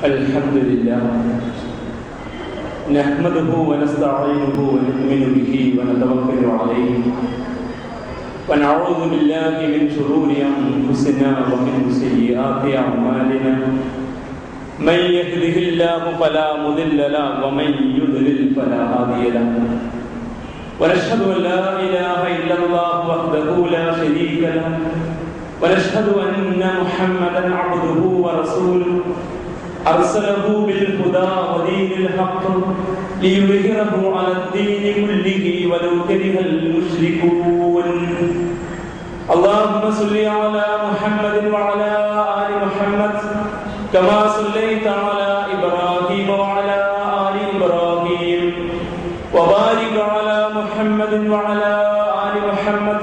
الحمد لله نحمده ونستعينه ونؤمن به ونتوكل عليه ونعوذ بالله من شرور أنفسنا ومن سيئات أعمالنا من يهده الله فلا مضل له ومن يضلل فلا هادي له ونشهد أن لا إله إلا الله وحده لا شريك له ونشهد أن محمدا عبده ورسوله أرسله بالهدى ودين الحق ليظهره على الدين كله ولو كره المشركون اللهم صل على محمد وعلى آل محمد كما صليت على إبراهيم وعلى آل إبراهيم وبارك على محمد وعلى آل محمد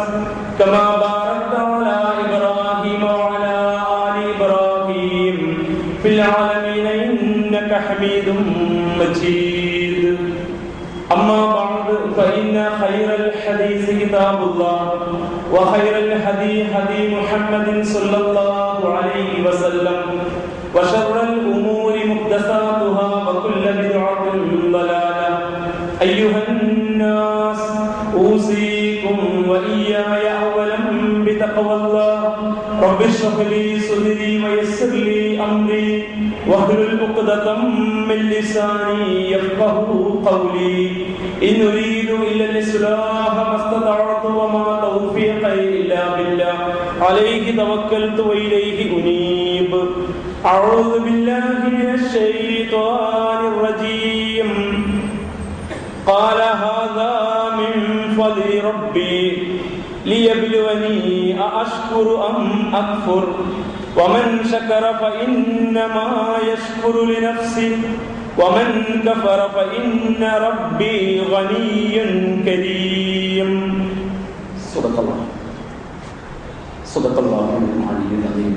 كما باركت على إبراهيم وعلى آل إبراهيم في العالمين إنك حميد مجيد أما بعد فإن خير الحديث كتاب الله وخير الهدي هدي محمد صلى الله عليه وسلم وشر الأمور محدثاتها وكل بدعة ضلالة أيها الناس أوصيكم وإياي أولا بتقوى الله رب اشرح لي صدري ويسر لي أمري واحلل عقدة من لساني يفقهوا قولي إن أريد إلا الإصلاح ما استطعت وما توفيقي إلا بالله عليه توكلت وإليه أنيب أعوذ بالله من الشيطان الرجيم قال هذا من فضل ربي ليبلوني أأشكر أم أكفر ومن شكر فإنما يشكر لنفسه ومن كفر فإن ربي غني كريم صدق الله العلي العظيم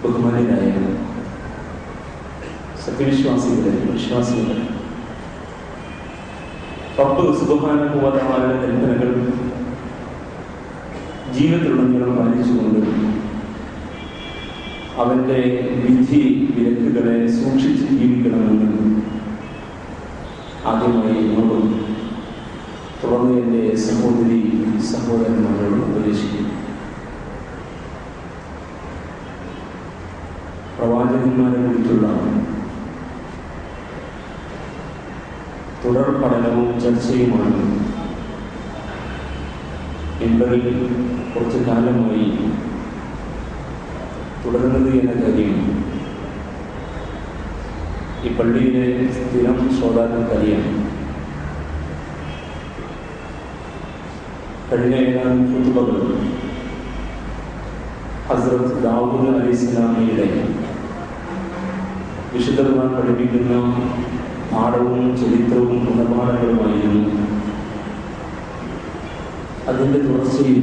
ബഹുമാന്യരായ സത്യവിശ്വാസികളെ വിശ്വാസികളെ റബ്ബ് സുബ്ഹാനഹു വ തആലയുടെ കൽപ്പനകൾ ജീവിതത്തിലുടനീളം പാലിച്ചുകൊണ്ട് അവന്റെ വിധി വിലക്കുകളെ സൂക്ഷിച്ച് ജീവിക്കണമെന്ന് ആദ്യമായി എന്നോടും തുടർന്ന് എൻ്റെ സഹോദരി സഹോദരന്മാരോട് ഉപദേശിക്കുന്നു. പ്രവാചകന്മാരെ കുറിച്ചുള്ള തുടർ പഠനവും ചർച്ചയുമാണ് ഇമ്പറിൽ കുറച്ചു കാലമായി തുടരുന്നത് എന്ന കാര്യം ഈ പള്ളിയിലെ സ്ഥിരം ശ്രോതാക്കൾക്കറിയാം. കഴിഞ്ഞ ഏതാനും ഖുതുബകൾ ഹസ്രത്ത് ദാവൂദ് അലൈഹിസ്സലാമയുടെ വിശുദ്ധ ഖുർആൻ പഠിപ്പിക്കുന്ന പാഠവും ചരിത്രവും ഗുണപാഠങ്ങളുമായിരുന്നു. അതിൻ്റെ തുടർച്ചയിൽ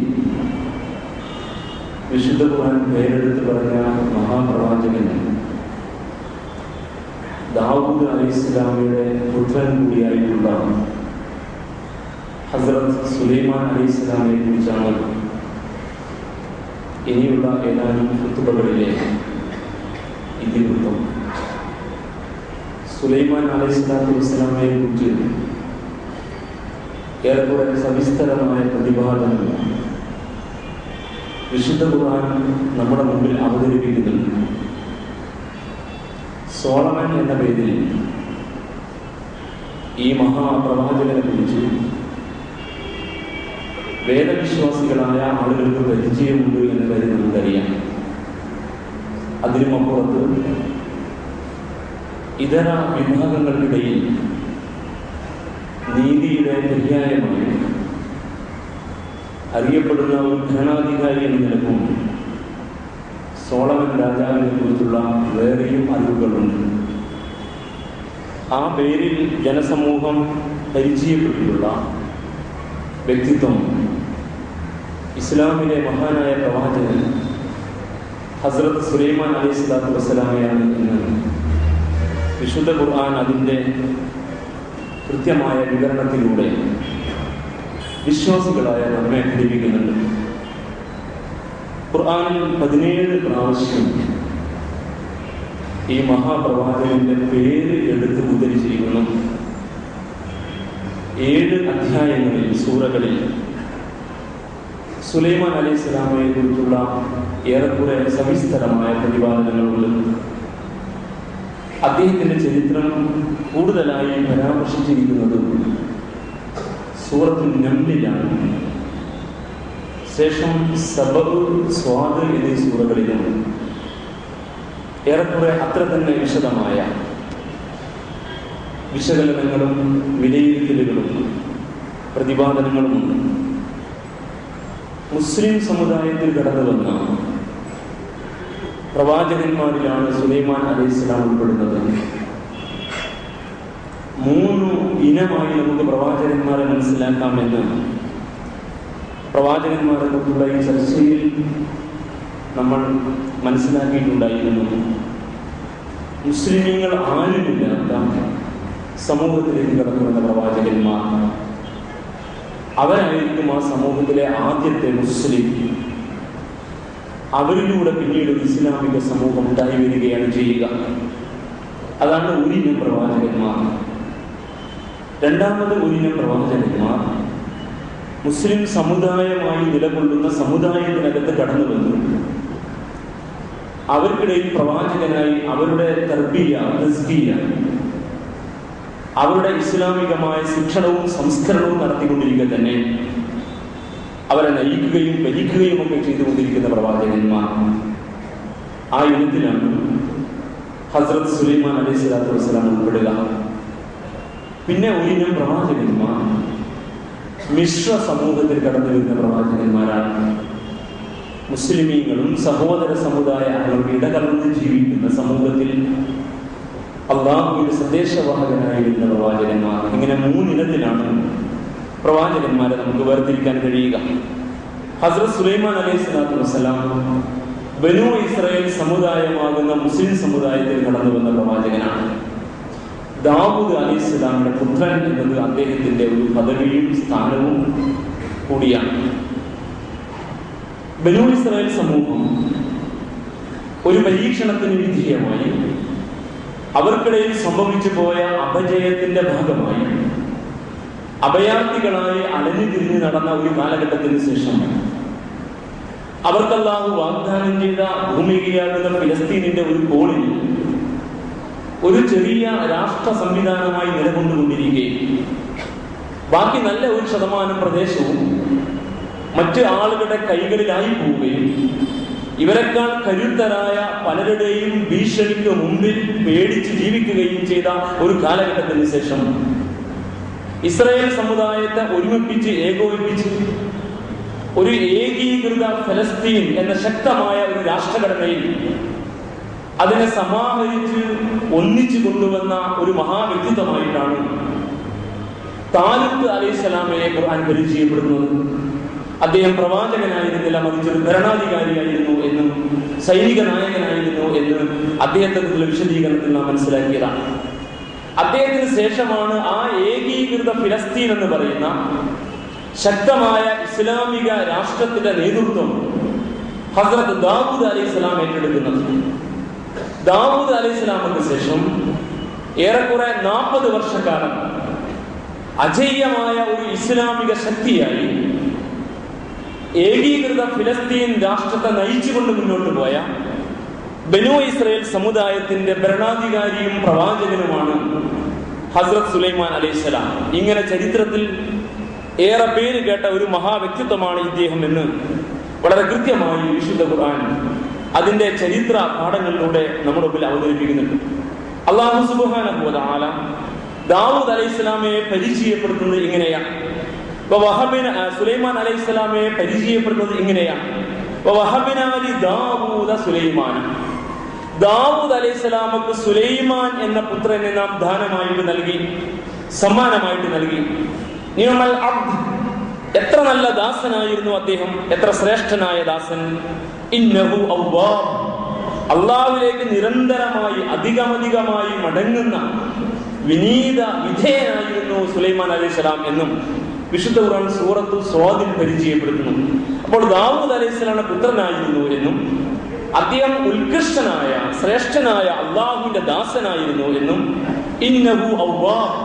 വിശുദ്ധ ഖുർആൻ പേരെടുത്ത് പറഞ്ഞ മഹാപ്രവാചകൻ ദാവൂദ് അലൈഹിസ്സലാമയുടെ പുത്രൻ കൂടിയായിട്ടുള്ള ഹസ്രത്ത് സുലൈമാൻ അലൈഹിസ്സലാമയെ കുറിച്ചാണ് ഇനിയുള്ള ഏതാനും ഖുതുബകളിലെ ഇതിവൃത്തം. സുലൈമാൻ അലൈഹിസ്സലാത്തു വസ്സലാമയെ കുറിച്ച് ഏറെക്കുറെ സവിസ്തരമായ പ്രതിപാദനം വിശുദ്ധ ഖുർആൻ നമ്മുടെ മുമ്പിൽ അവതരിപ്പിക്കുന്നുണ്ട്. സോളമൻ എന്ന പേരിൽ ഈ മഹാപ്രവാചകനെ കുറിച്ച് വേദവിശ്വാസികളായ ആളുകൾക്ക് പരിചയമുണ്ട് എന്ന കാര്യം നമുക്കറിയാം. അതിനുമപ്പുറത്ത് ഇതര വിഭാഗങ്ങൾക്കിടയിൽ നീതിയുടെ പര്യായമായി അറിയപ്പെടുന്ന ഒരു ഭരണാധികാരി എന്ന നിലക്കും സോളമൻ രാജാവിനെ കുറിച്ചുള്ള വേറെയും അറിവുകളുണ്ട്. ആ പേരിൽ ജനസമൂഹം പരിചയപ്പെട്ടിട്ടുള്ള വ്യക്തിത്വം ഇസ്ലാമിലെ മഹാനായ പ്രവാചകൻ ഹസ്രത്ത് സുലൈമാൻ അലൈഹിസ്സലാത്തു വസ്സലാമയാണ് എന്ന് വിശുദ്ധ ഖുർആൻ അതിൻ്റെ കൃത്യമായ വിവരണത്തിലൂടെ വിശ്വാസികളായ നമ്മെ പഠിപ്പിക്കുന്നുണ്ട്. ഖുർആനിൽ 17 പ്രാവശ്യം ഈ മഹാപ്രവാചകന്റെ പേര് എടുത്ത് ഉദ്ധരിച്ചിരിക്കുന്നു. 7 അധ്യായങ്ങളിൽ, സൂറകളിൽ സുലൈമാൻ അലൈഹിസ്സലാമയെ കുറിച്ചുള്ള ഏറെക്കുറെ സവിസ്തരമായ പ്രതിപാദനങ്ങളുണ്ട്. അദ്ദേഹത്തിന്റെ ചരിത്രം കൂടുതലായി പരാമർശിച്ചിരിക്കുന്നത് സൂറത്തുൽ നംലിലാണ്. ശേഷം സബഅ്, സ്വാദ് എന്നീ സൂറകളിലും ഏറെക്കുറെ അത്ര തന്നെ വിശദമായ വിശകലനങ്ങളും വിലയിരുത്തലുകളും പ്രതിപാദനങ്ങളുമുണ്ട്. മുസ്ലിം സമുദായത്തിൽ കടന്നു വന്ന പ്രവാചകന്മാരിലാണ് സുലൈമാൻ അലൈഹിസ്സലാം ഉൾപ്പെടുന്നത്. 3 ഇനമായി നമുക്ക് പ്രവാചകന്മാരെ മനസ്സിലാക്കാമെന്ന് പ്രവാചകന്മാരെ കുറിച്ചുള്ള ഈ ചർച്ചയിൽ നമ്മൾ മനസ്സിലാക്കിയിട്ടുണ്ടായിരുന്നു. മുസ്ലിമീങ്ങൾ ആരുമില്ലാത്ത സമൂഹത്തിലേക്ക് കടന്നു വന്ന പ്രവാചകന്മാർ, അവരായിരിക്കും ആ സമൂഹത്തിലെ ആദ്യത്തെ മുസ്ലിം. അവരിലൂടെ പിന്നീട് ഇസ്ലാമിക സമൂഹം ഉണ്ടായി വരികയാണ് ചെയ്യുക. അതാണ് ഒരിനം പ്രവാചകന്മാർ. രണ്ടാമത് ഒരിനം പ്രവാചകന്മാർ മുസ്ലിം സമുദായമായി നിലകൊള്ളുന്ന സമുദായത്തിനകത്ത് കടന്നു വന്നു. അവർക്കിടയിൽ പ്രവാചകനായി അവരുടെ തർബിയ, തസ്കിയ, അവരുടെ ഇസ്ലാമികമായ ശിക്ഷണവും സംസ്കരണവും നടത്തിക്കൊണ്ടിരിക്കുക തന്നെ അവരെ നയിക്കുകയും ഭരിക്കുകയും ഒക്കെ ചെയ്തുകൊണ്ടിരിക്കുന്ന പ്രവാചകന്മാർ. ആ ഇനത്തിലാണ് ഹസ്രത്ത് സുലൈമാൻ അലൈഹിസ്സലാത്തു വസ്സലാം ഉൾപ്പെടുക. പിന്നെ ഒരിനം പ്രവാചകന്മാർ മിശ്ര സമൂഹത്തിൽ കടന്നു വരുന്ന പ്രവാചകന്മാരാണ്. മുസ്ലിമീങ്ങളും സഹോദര സമുദായ അംഗങ്ങളും ഇടകലർന്ന് ജീവിക്കുന്ന സമൂഹത്തിൽ അള്ളാഹുവിന്റെ സന്ദേശവാഹകനായി വരുന്ന പ്രവാചകന്മാർ. ഇങ്ങനെ 3 ഇനത്തിലാണ് പ്രവാചകന്മാരെ നമുക്ക് വേർതിരിക്കാൻ കഴിയുക. ഹസ്രത്ത് സുലൈമാൻ അലൈഹിസ്സലാത്തു വസ്സലാം ബനൂ ഇസ്രായേൽ സമുദായമാകുന്ന മുസ്ലിം സമുദായത്തിൽ കടന്നു വന്ന പ്രവാചകനാണ്. ദാവൂദ് അലൈഹിസ്സലാമിന്റെ പുത്രൻ എന്നത് അദ്ദേഹത്തിന്റെ ഒരു പദവിയും സ്ഥാനവും കൂടിയാണ്. ബനൂ ഇസ്രായേൽ സമൂഹം ഒരു പരീക്ഷണത്തിന് വിധേയമായി അവർക്കിടയിൽ സംഭവിച്ചു പോയ അപജയത്തിന്റെ ഭാഗമായി അഭയാർത്ഥികളായി അലഞ്ഞു തിരിഞ്ഞു നടന്ന ഒരു കാലഘട്ടത്തിന് ശേഷം അവർക്ക് അല്ലാഹു വാഗ്ദാനം ചെയ്ത ഭൂമികയാകുന്ന ഫിലസ്തീനിന്റെ ഒരു കോണിൽ ഒരു ചെറിയ രാഷ്ട്ര സംവിധാനമായി നിലകൊണ്ടുകൊണ്ടിരിക്കുകയും ബാക്കി നല്ല 1% പ്രദേശവും മറ്റ് ആളുകളുടെ കൈകളിലായി പോവുകയും ഇവരെക്കാൾ കരുത്തരായ പലരുടെയും ഭീഷണിക്ക് മുമ്പിൽ പേടിച്ച് ജീവിക്കുകയും ചെയ്ത ഒരു കാലഘട്ടത്തിന് ശേഷം ഇസ്രായേൽ സമുദായത്തെ ഒരുമിപ്പിച്ച് ഏകോപിപ്പിച്ച് ഒരു ഏകീകൃത ഫലസ്തീൻ എന്ന ശക്തമായ ഒരു രാഷ്ട്രഘടനയിൽ അതിനെ സമാഹരിച്ച് ഒന്നിച്ചു കൊണ്ടുവന്ന ഒരു മഹാവ്യക്തിത്വമായിട്ടാണ് താലൂത്ത് അലൈഹിസ്സലാമയെ ഖുർആൻ പരിചയപ്പെടുന്നത്. അദ്ദേഹം പ്രവാചകനായിരുന്നില്ല, മറിച്ച് ഒരു ഭരണാധികാരിയായിരുന്നു എന്നും സൈനിക നായകനായിരുന്നു എന്ന് അദ്ദേഹത്തെക്കുറിച്ചുള്ള വിശദീകരണത്തിൽ നാം മനസ്സിലാക്കിയതാണ്. അദ്ദേഹത്തിന് ശേഷമാണ് ആ ഏകീകൃത ഫിലസ്തീൻ എന്ന് പറയുന്ന ശക്തമായ ഇസ്ലാമിക രാഷ്ട്രത്തിന്റെ നേതൃത്വം ഹസ്രത്ത് ദാവൂദ് അലൈഹിസ്സലാം ഏറ്റെടുക്കുന്നത്. ദാവൂദ് അലൈഹിസ്സലാമിന് ശേഷം ഏറെക്കുറെ 40 വർഷക്കാലം അജയ്യമായ ഒരു ഇസ്ലാമിക ശക്തിയായി ഏകീകൃത ഫിലസ്തീൻ രാഷ്ട്രത്തെ നയിച്ചുകൊണ്ട് മുന്നോട്ട് പോയ ബനൂ ഇസ്രായേൽ സമുദായത്തിന്റെ ഭരണാധികാരിയും പ്രവാചകനുമാണ് ഹസ്രത്ത് സുലൈമാൻ അലൈഹിസ്സലാം. ഇങ്ങനെ ചരിത്രത്തിൽ ഏറെ പേര് കേട്ട ഒരു മഹാവ്യക്തിത്വമാണ് ഇദ്ദേഹം എന്ന് വളരെ കൃത്യമായി വിശുദ്ധ ഖുർആൻ അതിന്റെ ചരിത്ര പാഠങ്ങളിലൂടെ നമ്മുടെ മുമ്പിൽ അവതരിപ്പിക്കുന്നുണ്ട്. അല്ലാഹു സുബ്ഹാനഹു വ തആല ദാവൂദ് അലൈഹിസ്സലാമയെ പരിചയപ്പെടുത്തുന്നത് ഇങ്ങനെയാണ്. സുലൈമാൻ അലൈഹിസ്സലാമയെ പരിചയപ്പെടുത്തുന്നത് ഇങ്ങനെയാണ്. ദാവൂദ് അലൈഹിസ്സലാമക്ക് സുലൈമാൻ എന്ന പുത്രനെ നാം ദാനമായിട്ട് നൽകി, സമ്മാനമായിട്ട് നൽകി. എത്ര നല്ല ദാസനായിരുന്നു അദ്ദേഹം, എത്ര ശ്രേഷ്ഠനായ ദാസൻ. ഇന്നഹു അവ്വാബ്, അള്ളാഹുവിലേക്ക് നിരന്തരമായി അധികമധികമായി മടങ്ങുന്ന വിനീത വിധേയനായിരുന്നു സുലൈമാൻ അലൈഹിസ്സലാം എന്നും വിശുദ്ധ ഖുർആൻ സൂറത്തു സ്വാദിൽ പരിചയപ്പെടുത്തുന്നു. അപ്പോൾ ദാവൂദ് അലൈഹിസ്സലാമിന്റെ പുത്രനായിരുന്നു എന്നും അദ്ദേഹം ഉത്കൃഷ്ടനായ ശ്രേഷ്ഠനായ അള്ളാഹുവിന്റെ ദാസനായിരുന്നു എന്നും ഇന്നഹു അവ്വാബ്,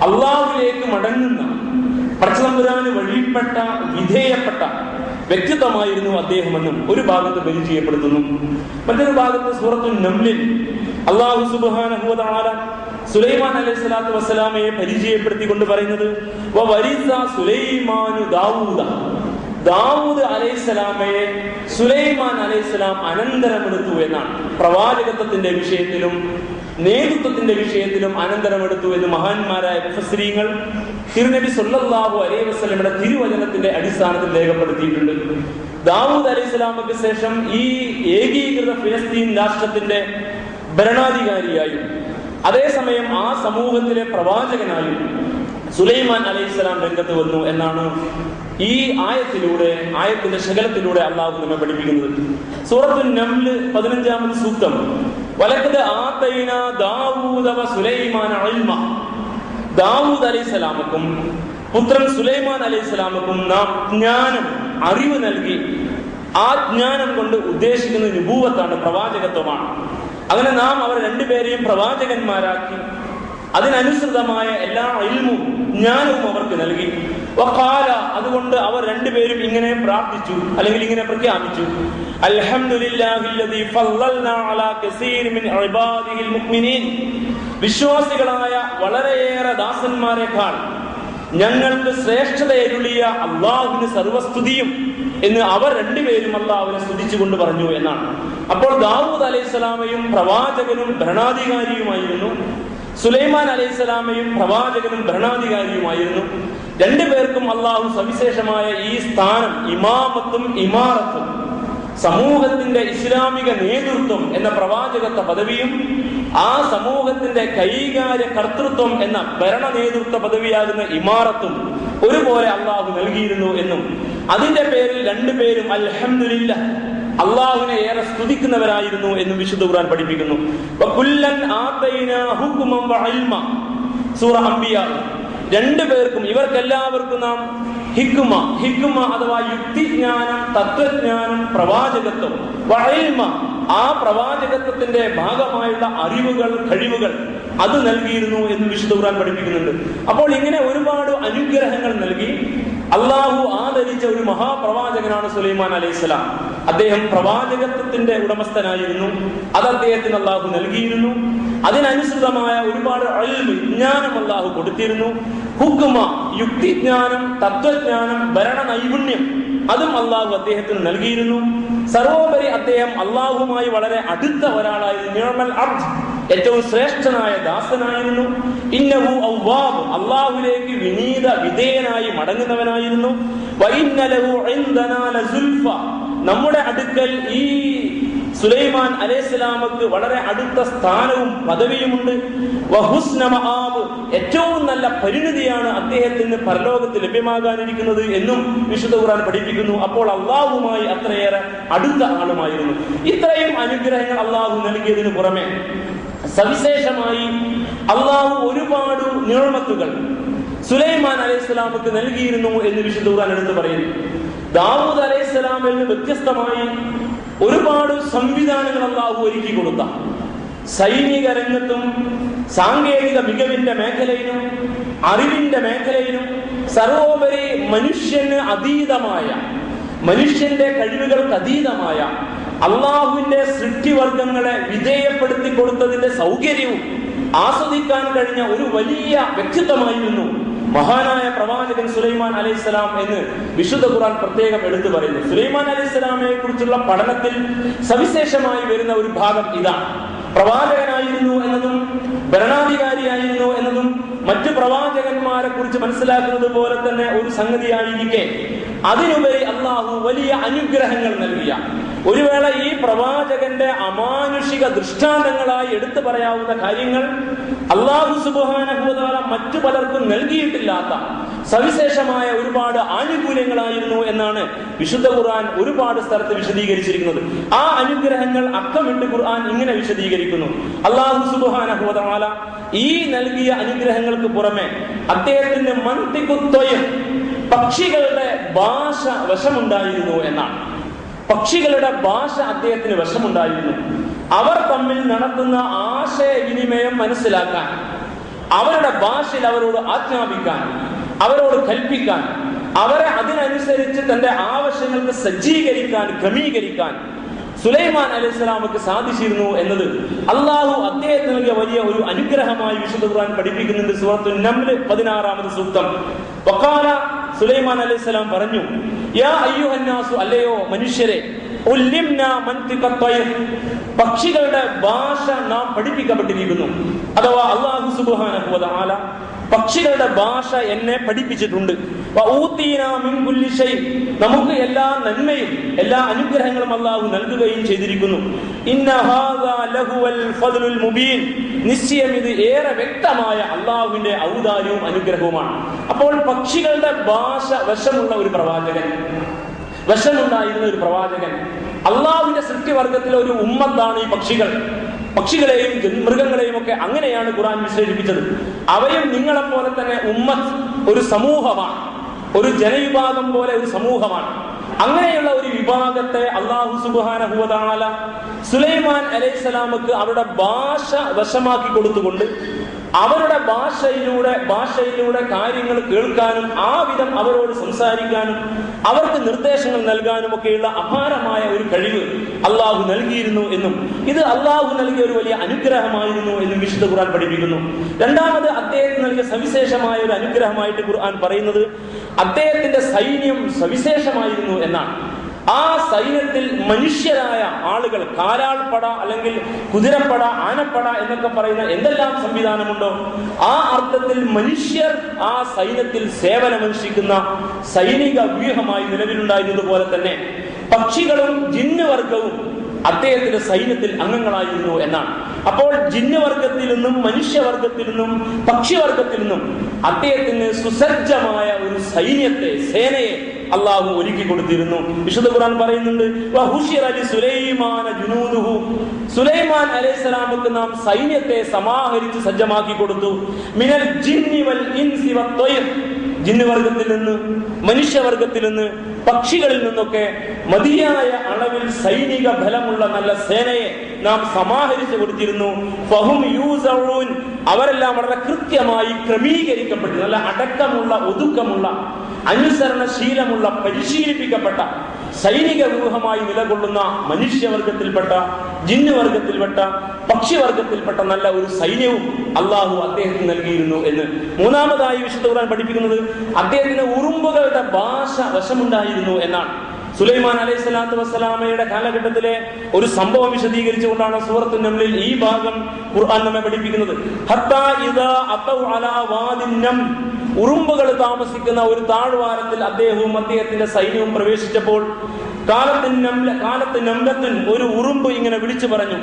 അള്ളാഹുവിലേക്ക് മടങ്ങുന്ന പടച്ചതമ്പുരാന് വഴിപ്പെട്ട വിധേയപ്പെട്ട വ്യക്തിത്വമായിരുന്നു അദ്ദേഹമെന്നും ഒരു ഭാഗത്ത് പരിചയപ്പെടുത്തുന്നു. മറ്റൊരു ഭാഗത്ത് സൂറത്തുൻ നംലിൽ അല്ലാഹു സുബ്ഹാനഹു വ തആല സുലൈമാൻ അലൈഹി സ്വലാത്തു വസ്സലാമയെ പരിചയപ്പെടുത്തിക്കൊണ്ട് പറയുന്നത് വവരിസ സുലൈമാനു ദാവൂദ, ദാവൂദ് അലൈഹിസ്സലാമയെ സുലൈമാൻ അലൈഹിസ്സലാം അനന്തരമെടുത്തു എന്നാണ്. പ്രവാചകത്വത്തിന്റെ വിഷയത്തിലും നേതൃത്വത്തിന്റെ വിഷയത്തിലും അനന്തരമെടുത്തു എന്ന് മഹാന്മാരായ മുഫസ്സിരീങ്ങൾ തിരുനബി സല്ലല്ലാഹു അലൈഹി വസല്ലമയുടെ തിരുവചനത്തിന്റെ അടിസ്ഥാനത്തിൽ രേഖപ്പെടുത്തിയിട്ടുണ്ട്. ദാവൂദ് അലൈഹിസ്സലാമക്ക് ശേഷം ഈ ഏകീകൃത ഫിലിസ്തീൻ രാഷ്ട്രത്തിന്റെ ഭരണാധികാരിയായും അതേസമയം ആ സമൂഹത്തിലെ പ്രവാചകനായും സുലൈമാൻ അലൈഹിസ്സലാം രംഗത്ത് വന്നു എന്നാണ് ഈ ആയത്തിന്റെ ശകലത്തിലൂടെ അള്ളാഹു നമ്മെ പഠിപ്പിക്കുന്നത്. സൂറത്തുൻ നംൽ 15-ാമത് സൂക്തം, വലഖദ് ആതൈനാ ദാവൂദ വ സുലൈമാന ഇൽമ, ദാവൂദ് അലൈഹിസ്സലാമക്കും പുത്രൻ സുലൈമാൻ അലൈഹിസ്സലാമക്കും നാം ജ്ഞാനം, അറിവ് നൽകി. ആ ജ്ഞാനം കൊണ്ട് ഉദ്ദേശിക്കുന്നത് നുബൂവത്താണ്, പ്രവാചകത്വമാണ്. അങ്ങനെ നാം അവർ രണ്ടുപേരെയും പ്രവാചകന്മാരാക്കി അതിനനുസൃതമായ എല്ലാ ഇൽമും ജ്ഞാനവും അവർക്ക് നൽകി. വഖാല, അതുകൊണ്ട് അവർ രണ്ടുപേരും ഇങ്ങനെ പ്രാർത്ഥിച്ചു അല്ലെങ്കിൽ ഇങ്ങനെ പ്രഖ്യാപിച്ചു, അൽഹംദുലില്ലാഹില്ലദീ ഫളൽനാ അലാ കസീർ മിൻ ഇബാദിഹിൽ മുഅ്മിനീൻ, വിശ്വാസികളായ വളരെയേറെ ദാസന്മാരെക്കാൾ ഞങ്ങൾക്ക് ശ്രേഷ്ഠതയരുളിയ അള്ളാഹുവിന് സർവസ്തുതിയും എന്ന് അവർ രണ്ടുപേരും അള്ളാഹുവിനെ സ്തുതിച്ചുകൊണ്ട് പറഞ്ഞു എന്നാണ്. അപ്പോൾ ദാവൂദ് അലൈഹിസ്സലാമയും പ്രവാചകനും ഭരണാധികാരിയുമായിരുന്നു, സുലൈമാൻ അലൈഹിസ്സലാമയും പ്രവാചകനും ഭരണാധികാരിയുമായിരുന്നു. രണ്ടുപേർക്കും അള്ളാഹു സവിശേഷമായ ഈ സ്ഥാനം, ഇമാമത്തും ഇമാറത്തും, സമൂഹത്തിന്റെ ഇസ്ലാമിക നേതൃത്വം എന്ന പ്രവാചകത്വ പദവിയും ആ സമൂഹത്തിന്റെ കൈകാര്യ കർത്തൃത്വം എന്ന ഭരണ നേതൃത്വ പദവിയാകുന്ന ഇമാറത്തും ഒരുപോലെ അള്ളാഹു നൽകിയിരുന്നു എന്നും അതിന്റെ പേരിൽ രണ്ടുപേരും അൽഹംദുലില്ലാഹ്, അള്ളാഹുവിനെ ഏറെ സ്തുതിക്കുന്നവരായിരുന്നു എന്നും വിശുദ്ധ ഖുർആൻ പഠിപ്പിക്കുന്നു. വകുല്ലൻ ആതൈനാ ഹുക്മൻ വഇൽമ, സൂറ അംബിയ. രണ്ടുപേർക്കും, ഇവർക്കെല്ലാവർക്കും നാം ഹിക്മ അഥവാ യുക്തിജ്ഞാനം, തത്വജ്ഞാനം, പ്രവാചകത്വം, വഇൽമ ആ പ്രവാചകത്വത്തിന്റെ ഭാഗമായുള്ള അറിവുകൾ, കഴിവുകൾ അത് നൽകിയിരുന്നു എന്ന് വിശുദ്ധ ഖുർആൻ പഠിപ്പിക്കുന്നുണ്ട്. അപ്പോൾ ഇങ്ങനെ ഒരുപാട് അനുഗ്രഹങ്ങൾ നൽകി അള്ളാഹു ആദരിച്ച ഒരു മഹാപ്രവാചകനാണ് സുലൈമാൻ അലൈഹിസ്സലാം. അദ്ദേഹം പ്രവാചകത്വത്തിന്റെ ഉടമസ്ഥനായിരുന്നു, അത് അദ്ദേഹത്തിന് അള്ളാഹു നൽകിയിരുന്നു. അതിനനുസൃതമായ ഒരുപാട് ഇൽമ്, ജ്ഞാനം അള്ളാഹു കൊടുത്തിരുന്നു. ഹുക്മ, യുക്തിജ്ഞാനം, തത്വജ്ഞാനം, ഭരണ നൈപുണ്യം അതും അള്ളാഹു അദ്ദേഹത്തിന് നൽകിയിരുന്നു. സർവോപരി അദ്ദേഹം അള്ളാഹുമായി വളരെ അടുത്ത ഒരാളായിരുന്നു. നിഅമൽ അബ്ദ്, ഏറ്റവും ശ്രേഷ്ഠനായ ദാസനായിരുന്നു. ഇന്നഹു അവ്വാബ്, അള്ളാഹുവിലേക്ക് വിനീത വിധേയനായി മടങ്ങുന്നവനായിരുന്നു. വഇന്ന ലഹു ഇൻദനാ ലസുൽഫ, നമ്മുടെ അടുക്കൽ ഈ സുലൈമാൻ അലൈഹിസ്സലാമക്ക് വളരെ അടുത്ത സ്ഥാനവും പദവിയുമുണ്ട്. വഹുസ്ന മആബ്, ഏറ്റവും നല്ല പരിണിതിയാണ് അദ്ദേഹത്തിന് പരലോകത്ത് ലഭ്യമാകാനിരിക്കുന്നത് എന്നും വിശുദ്ധ ഖുർആൻ പഠിപ്പിക്കുന്നു. അപ്പോൾ അള്ളാഹുമായി അത്രയേറെ അടുത്ത ആളുമായിരുന്നു. ഇത്രയും അനുഗ്രഹങ്ങൾ അള്ളാഹു നൽകിയതിനു പുറമെ സവിശേഷമായി അള്ളാഹു ഒരുപാട് നിഅമത്തുകൾ സുലൈമാൻ അലൈഹിസ്സലാമക്ക് നൽകിയിരുന്നു എന്ന് വിശുദ്ധ ഖുർആൻ എടുത്തു പറയുന്നു. ദാവൂദ് അലൈഹിസ്സലാമിൽ നിന്ന് വ്യത്യസ്തമായി ഒരുപാട് സംവിധാനങ്ങൾ അള്ളാഹു ഒരുക്കി കൊടുത്ത, സൈനിക രംഗത്തും സാങ്കേതിക മികവിന്റെ മേഖലയിലും അറിവിന്റെ മേഖലയിലും സർവോപരി മനുഷ്യന് അതീതമായ, മനുഷ്യന്റെ കഴിവുകൾക്ക് അതീതമായ അള്ളാഹുവിന്റെ സൃഷ്ടിവർഗങ്ങളെ വിധേയപ്പെടുത്തി കൊടുത്തതിന്റെ സൗകര്യവും ആസ്വദിക്കാൻ കഴിഞ്ഞ ഒരു വലിയ വ്യക്തിത്വമായിരുന്നു മഹാനായ പ്രവാചകൻ സുലൈമാൻ അലൈഹിസ്സലാം എന്ന് വിശുദ്ധ ഖുർആൻ പ്രത്യേകം എടുത്തു പറയുന്നു. സുലൈമാൻ അലൈഹിസ്സലാമയെ കുറിച്ചുള്ള പഠനത്തിൽ സവിശേഷമായി വരുന്ന ഒരു ഭാഗം ഇതാണ്. പ്രവാചകനായിരുന്നു എന്നതും ഭരണാധികാരിയായിരുന്നു എന്നതും മറ്റു പ്രവാചകന്മാരെ കുറിച്ച് മനസ്സിലാക്കുന്നത് പോലെ തന്നെ ഒരു സംഗതിയായിരിക്കെ അതിനുപരി അള്ളാഹു വലിയ അനുഗ്രഹങ്ങൾ നൽകിയ, ഒരു വേള ഈ പ്രവാചകന്റെ അമാനുഷിക ദൃഷ്ടാന്തങ്ങളായി എടുത്തു പറയാവുന്ന കാര്യങ്ങൾ അല്ലാഹു സുബ്ഹാനഹു വ തആല മറ്റു പലർക്കും നൽകിയിട്ടില്ലാത്ത സവിശേഷമായ ഒരുപാട് ആനുകൂല്യങ്ങളായിരുന്നു എന്നാണ് വിശുദ്ധ ഖുർആൻ ഒരുപാട് സ്ഥലത്ത് വിശദീകരിച്ചിരിക്കുന്നത്. ആ അനുഗ്രഹങ്ങൾ അക്കമിട്ട് ഖുർആൻ ഇങ്ങനെ വിശദീകരിക്കുന്നു. അല്ലാഹു സുബ്ഹാനഹു വ തആല ഈ നൽകിയ അനുഗ്രഹങ്ങൾക്ക് പുറമെ അദ്ദേഹത്തിന് മന്തിഖുത്വയം, പക്ഷികളുടെ ഭാഷ വശമുണ്ടായിരുന്നു എന്നാണ്. പക്ഷികളുടെ ഭാഷ അദ്ദേഹത്തിന് വശമുണ്ടായിരുന്നു. അവർ തമ്മിൽ നടത്തുന്ന ആശയവിനിമയം മനസ്സിലാക്കാൻ, അവരുടെ ഭാഷയിൽ അവരോട് ആജ്ഞാപിക്കാൻ, അവരോട് കൽപ്പിക്കാൻ, അവരെ അതിനനുസരിച്ച് തന്റെ ആവശ്യങ്ങൾക്ക് സജ്ജീകരിക്കാൻ, ക്രമീകരിക്കാൻ സുലൈമാൻ അലൈഹിസ്സലാമക്ക് സാധിച്ചിരുന്നു എന്നത് അള്ളാഹു അദ്ദേഹത്തിന് നൽകിയ വലിയ ഒരു അനുഗ്രഹമായി വിശുദ്ധ ഖുർആൻ പഠിപ്പിക്കുന്നുണ്ട്. സൂറത്തുൻ നംൽ 16-ാമത് സൂക്തം. വഖാല, സുലൈമാൻ അലൈഹിസ്സലാം പറഞ്ഞു, യാ അയ്യുഹന്നാസു, അല്ലയോ മനുഷ്യരെ, ഉല്ലിംനാ മൻതിഖ ത്വയ്ർ, പക്ഷികളുടെ ഭാഷ നാം പഠിപ്പിക്കപ്പെട്ടിരിക്കുന്നു. അഥവാ അല്ലാഹു സുബ്ഹാനഹു വ തആല പക്ഷികളുടെ ഭാഷ എന്നെ പഠിപ്പിച്ചിട്ടുണ്ട്. വഊതീനാ മിൻ കുല്ലി ഷൈ, നമുക്ക് എല്ലാ നന്മയും എല്ലാ അനുഗ്രഹങ്ങളും അല്ലാഹു നൽകുകയും ചെയ്തിരിക്കുന്നു. ഇന്ന ഹാദാ ലഹുവൽ ഫദ്ലുൽ മുബീൻ, നിശ്ചയം ഇത് ഏറെ വ്യക്തമായ അല്ലാഹുവിന്റെ ഔദാര്യവും അനുഗ്രഹവുമാണ്. അപ്പോൾ പക്ഷികളുടെ ഭാഷ വശമുള്ള ഒരു പ്രവാചകൻ, വശമുണ്ടായിരുന്ന ഒരു പ്രവാചകൻ, അള്ളാഹുവിന്റെ സൃഷ്ടിവർഗത്തിലെ ഒരു ഉമ്മത്താണ് ഈ പക്ഷികൾ. പക്ഷികളെയും മൃഗങ്ങളെയും ഒക്കെ അങ്ങനെയാണ് ഖുർആൻ വിശേഷിപ്പിച്ചത്. അവയും നിങ്ങളെപ്പോലെ തന്നെ ഉമ്മത്ത്, ഒരു സമൂഹമാണ്, ഒരു ജനവിഭാഗം പോലെ ഒരു സമൂഹമാണ്. അങ്ങനെയുള്ള ഒരു വിഭാഗത്തെ അല്ലാഹു സുബ്ഹാനഹു വ തആല സുലൈമാൻ അലൈഹിസ്സലാമക്ക് അവരുടെ ഭാഷ വശമാക്കി കൊടുത്തുകൊണ്ട് അവരുടെ ഭാഷയിലൂടെ കാര്യങ്ങൾ കേൾക്കാനും ആ വിധം അവരോട് സംസാരിക്കാനും അവർക്ക് നിർദ്ദേശങ്ങൾ നൽകാനും ഒക്കെയുള്ള അപാരമായ ഒരു കഴിവ് അള്ളാഹു നൽകിയിരുന്നു എന്നും ഇത് അള്ളാഹു നൽകിയ ഒരു വലിയ അനുഗ്രഹമായിരുന്നു എന്നും വിശുദ്ധ ഖുർആൻ പഠിപ്പിക്കുന്നു. രണ്ടാമത് അദ്ദേഹത്തിന് നൽകിയ സവിശേഷമായ ഒരു അനുഗ്രഹമായിട്ട് ഖുർആൻ പറയുന്നത് അദ്ദേഹത്തിന്റെ സൈന്യം സവിശേഷമായിരുന്നു എന്നാണ്. ആ സൈന്യത്തിൽ മനുഷ്യരായ ആളുകൾ, കാലാൾപ്പട അല്ലെങ്കിൽ കുതിരപ്പട, ആനപ്പട എന്നൊക്കെ പറയുന്ന എന്തെല്ലാം സംവിധാനമുണ്ടോ ആ അർത്ഥത്തിൽ മനുഷ്യർ ആ സൈന്യത്തിൽ സേവനമനുഷ്ഠിക്കുന്ന സൈനിക വ്യൂഹമായി നിലവിലുണ്ടായിരുന്നതുപോലെ തന്നെ പക്ഷികളും ജിന്നുവർഗവും അദ്ദേഹത്തിന്റെ സൈന്യത്തിൽ അംഗങ്ങളായിരുന്നു എന്നാണ്. അപ്പോൾ ജിന്നുവർഗത്തിൽ നിന്നും മനുഷ്യവർഗത്തിൽ നിന്നും പക്ഷിവർഗത്തിൽ നിന്നും അദ്ദേഹത്തിന് സുസജ്ജമായ ഒരു സേനയെ അള്ളാഹു ഒരുക്കി കൊടുത്തിരുന്നു. വിശുദ്ധ ഖുർആൻ പറയുന്നുണ്ട്, സുലൈമാൻ അലൈഹിസ്സലാമക്ക് നാം സൈന്യത്തെ സമാഹരിച്ച് സജ്ജമാക്കി കൊടുത്തു. മിനൽ ജിന്നി വൽ ഇൻസി വത്വയ്ർ, ജിന്നുവർഗത്തിൽ നിന്ന്, മനുഷ്യവർഗത്തിൽ നിന്ന്, പക്ഷികളിൽ നിന്നൊക്കെ മതിയായ അളവിൽ സൈനിക ബലമുള്ള നല്ല സേനയെ നാം സമാഹരിച്ചു കൊടുത്തിരുന്നു. ഫഹും യൂസഊൻ, അവരെല്ലാം വളരെ കൃത്യമായി ക്രമീകരിക്കപ്പെട്ടു, നല്ല അടക്കമുള്ള, ഒതുക്കമുള്ള, അനുസരണശീലമുള്ള, പരിശീലിപ്പിക്കപ്പെട്ട സൈനിക വ്യൂഹമായി നിലകൊള്ളുന്ന മനുഷ്യവർഗത്തിൽപ്പെട്ട, ജിന്നുവർഗത്തിൽപ്പെട്ട, പക്ഷിവർഗത്തിൽപ്പെട്ട നല്ല ഒരു സൈന്യവും അള്ളാഹു അദ്ദേഹത്തിന് നൽകിയിരുന്നു എന്ന്. മൂന്നാമതായി വിശുദ്ധ ഖുർആൻ പഠിപ്പിക്കുന്നത് അദ്ദേഹത്തിന് ഉറുമ്പുകളുടെ ഭാഷ വശമുണ്ടായിരുന്നു എന്നാണ്. സുലൈമാൻ അലൈഹിസ്സലാത്തു വസ്സലാമയുടെ കാലഘട്ടത്തിലെ ഒരു സംഭവം വിശദീകരിച്ചുകൊണ്ടാണ് സൂറത്തുൻ നംലിൽ ഈ ഭാഗം ഖുർആൻ നമ്മെ പഠിപ്പിക്കുന്നത്. ഹത്താ ഇദാ അതൗ അലാ വാദിൻ നം, ഉറുമ്പുകൾ താമസിക്കുന്ന ഒരു താഴ്വാരത്തിൽ അദ്ദേഹവും അദ്ദേഹത്തിന്റെ സൈന്യവും പ്രവേശിച്ചപ്പോൾ കാലത്ത് നംലത്തുൻ, ഒരു ഉറുമ്പ് ഇങ്ങനെ വിളിച്ചു പറഞ്ഞു,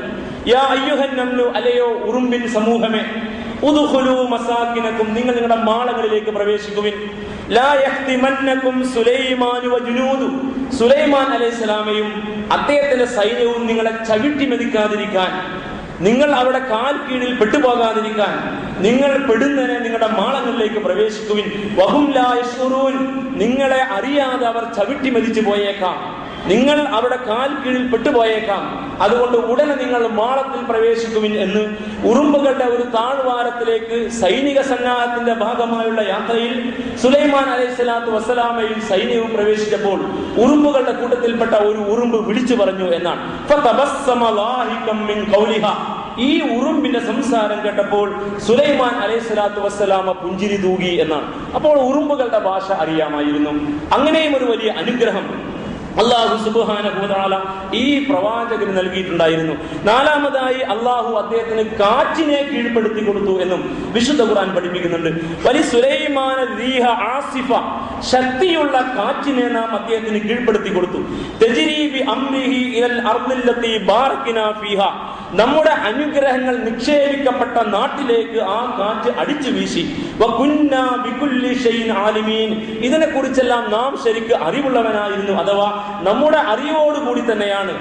യാ അയ്യുഹൻ നംലു, അലയോ ഉറുമ്പിൻ സമൂഹമേ, ഉദ്ഖുലൂ മസാകിനകും, നിങ്ങൾ നിങ്ങളുടെ മാളങ്ങളിലേക്ക് പ്രവേശിക്കുവിൻ. ലാ യഹ്തിമന്നകും സുലൈമാനു വജുനൂദു, സുലൈമാൻ അലൈഹിസ്സലാമയും അദ്ദേഹത്തിന്റെ സൈന്യവും നിങ്ങളെ ചവിട്ടി മെതിക്കാതിരിക്കാൻ, നിങ്ങൾ അവിടെ കാൽ കീഴിൽ പെട്ടുപോകാതിരിക്കാൻ നിങ്ങൾ പെടുന്നതിനെ നിങ്ങളുടെ മാളങ്ങളിലേക്ക് പ്രവേശിക്കുവിൻ. വഹും ലാ യശ്ഉറൂൻ, നിങ്ങളെ അറിയാതെ അവർ ചവിട്ടി മെതിച്ചു പോയേക്കാം, നിങ്ങൾ അവിടെ കാൽ കീഴിൽ പെട്ടുപോയേക്കാം, അതുകൊണ്ട് ഉടനെ നിങ്ങൾ മാളത്തിൽ പ്രവേശിക്കുവിൻ എന്ന് ഉറുമ്പുകളുടെ ഒരു താഴ്വാരത്തിലേക്ക് സൈനിക സന്നാഹത്തിന്റെ ഭാഗമായുള്ള യാത്രയിൽ സുലൈമാൻ അലൈഹിസ്സലാത്തു വസ്സലാമയും സൈന്യവും പ്രവേശിച്ചപ്പോൾ ഉറുമ്പുകളുടെ കൂട്ടത്തിൽപ്പെട്ട ഒരു ഉറുമ്പ് വിളിച്ചു പറഞ്ഞു എന്നാണ്. ഈ ഉറുമ്പിന്റെ സംസാരം കേട്ടപ്പോൾ സുലൈമാൻ അലൈഹിസ്സലാത്തു വസ്സലാമ പുഞ്ചിരി തൂകി എന്നാണ്. അപ്പോൾ ഉറുമ്പുകളുടെ ഭാഷ അറിയാമായിരുന്നു. അങ്ങനെയും ഒരു വലിയ അനുഗ്രഹം അല്ലാഹു സുബ്ഹാനഹു വ തആല ഈ പ്രവാചകന് നൽകിയിട്ടുണ്ടായിരുന്നു. നാലാമതായി അല്ലാഹു അദ്ദേഹത്തിന് കാറ്റിനെ കീഴ്പ്പെടുത്തി കൊടുത്തു എന്നും വിശുദ്ധ ഖുർആൻ പഠിപ്പിക്കുന്നുണ്ട്. വലി സുലൈമാന റീഹ ആസിഫ, ശക്തിയുള്ള കാറ്റിനെ നാം അദ്ദേഹത്തിന് കീഴ്പ്പെടുത്തി കൊടുത്തു. തജ്രീ ബി അംരിഹി ഇലൽ അർദില്ലതി ബാറക്നാ ഫീഹാ, നമ്മുടെ അനുഗ്രഹങ്ങൾ നിക്ഷേപിക്കപ്പെട്ട നാട്ടിലേക്ക് ആ കാറ്റ് അടിച്ചു വീശി. വകുന്നാ ബികുല്ലി ഷൈഇൻ ആലിമീൻ, ഇതിനെ കുറിച്ചെല്ലാം നാം ശരിക്ക് അറിവുള്ളവനായിരുന്നു. അഥവാ നമ്മുടെ അറിവോടുകൂടി തന്നെയാണ്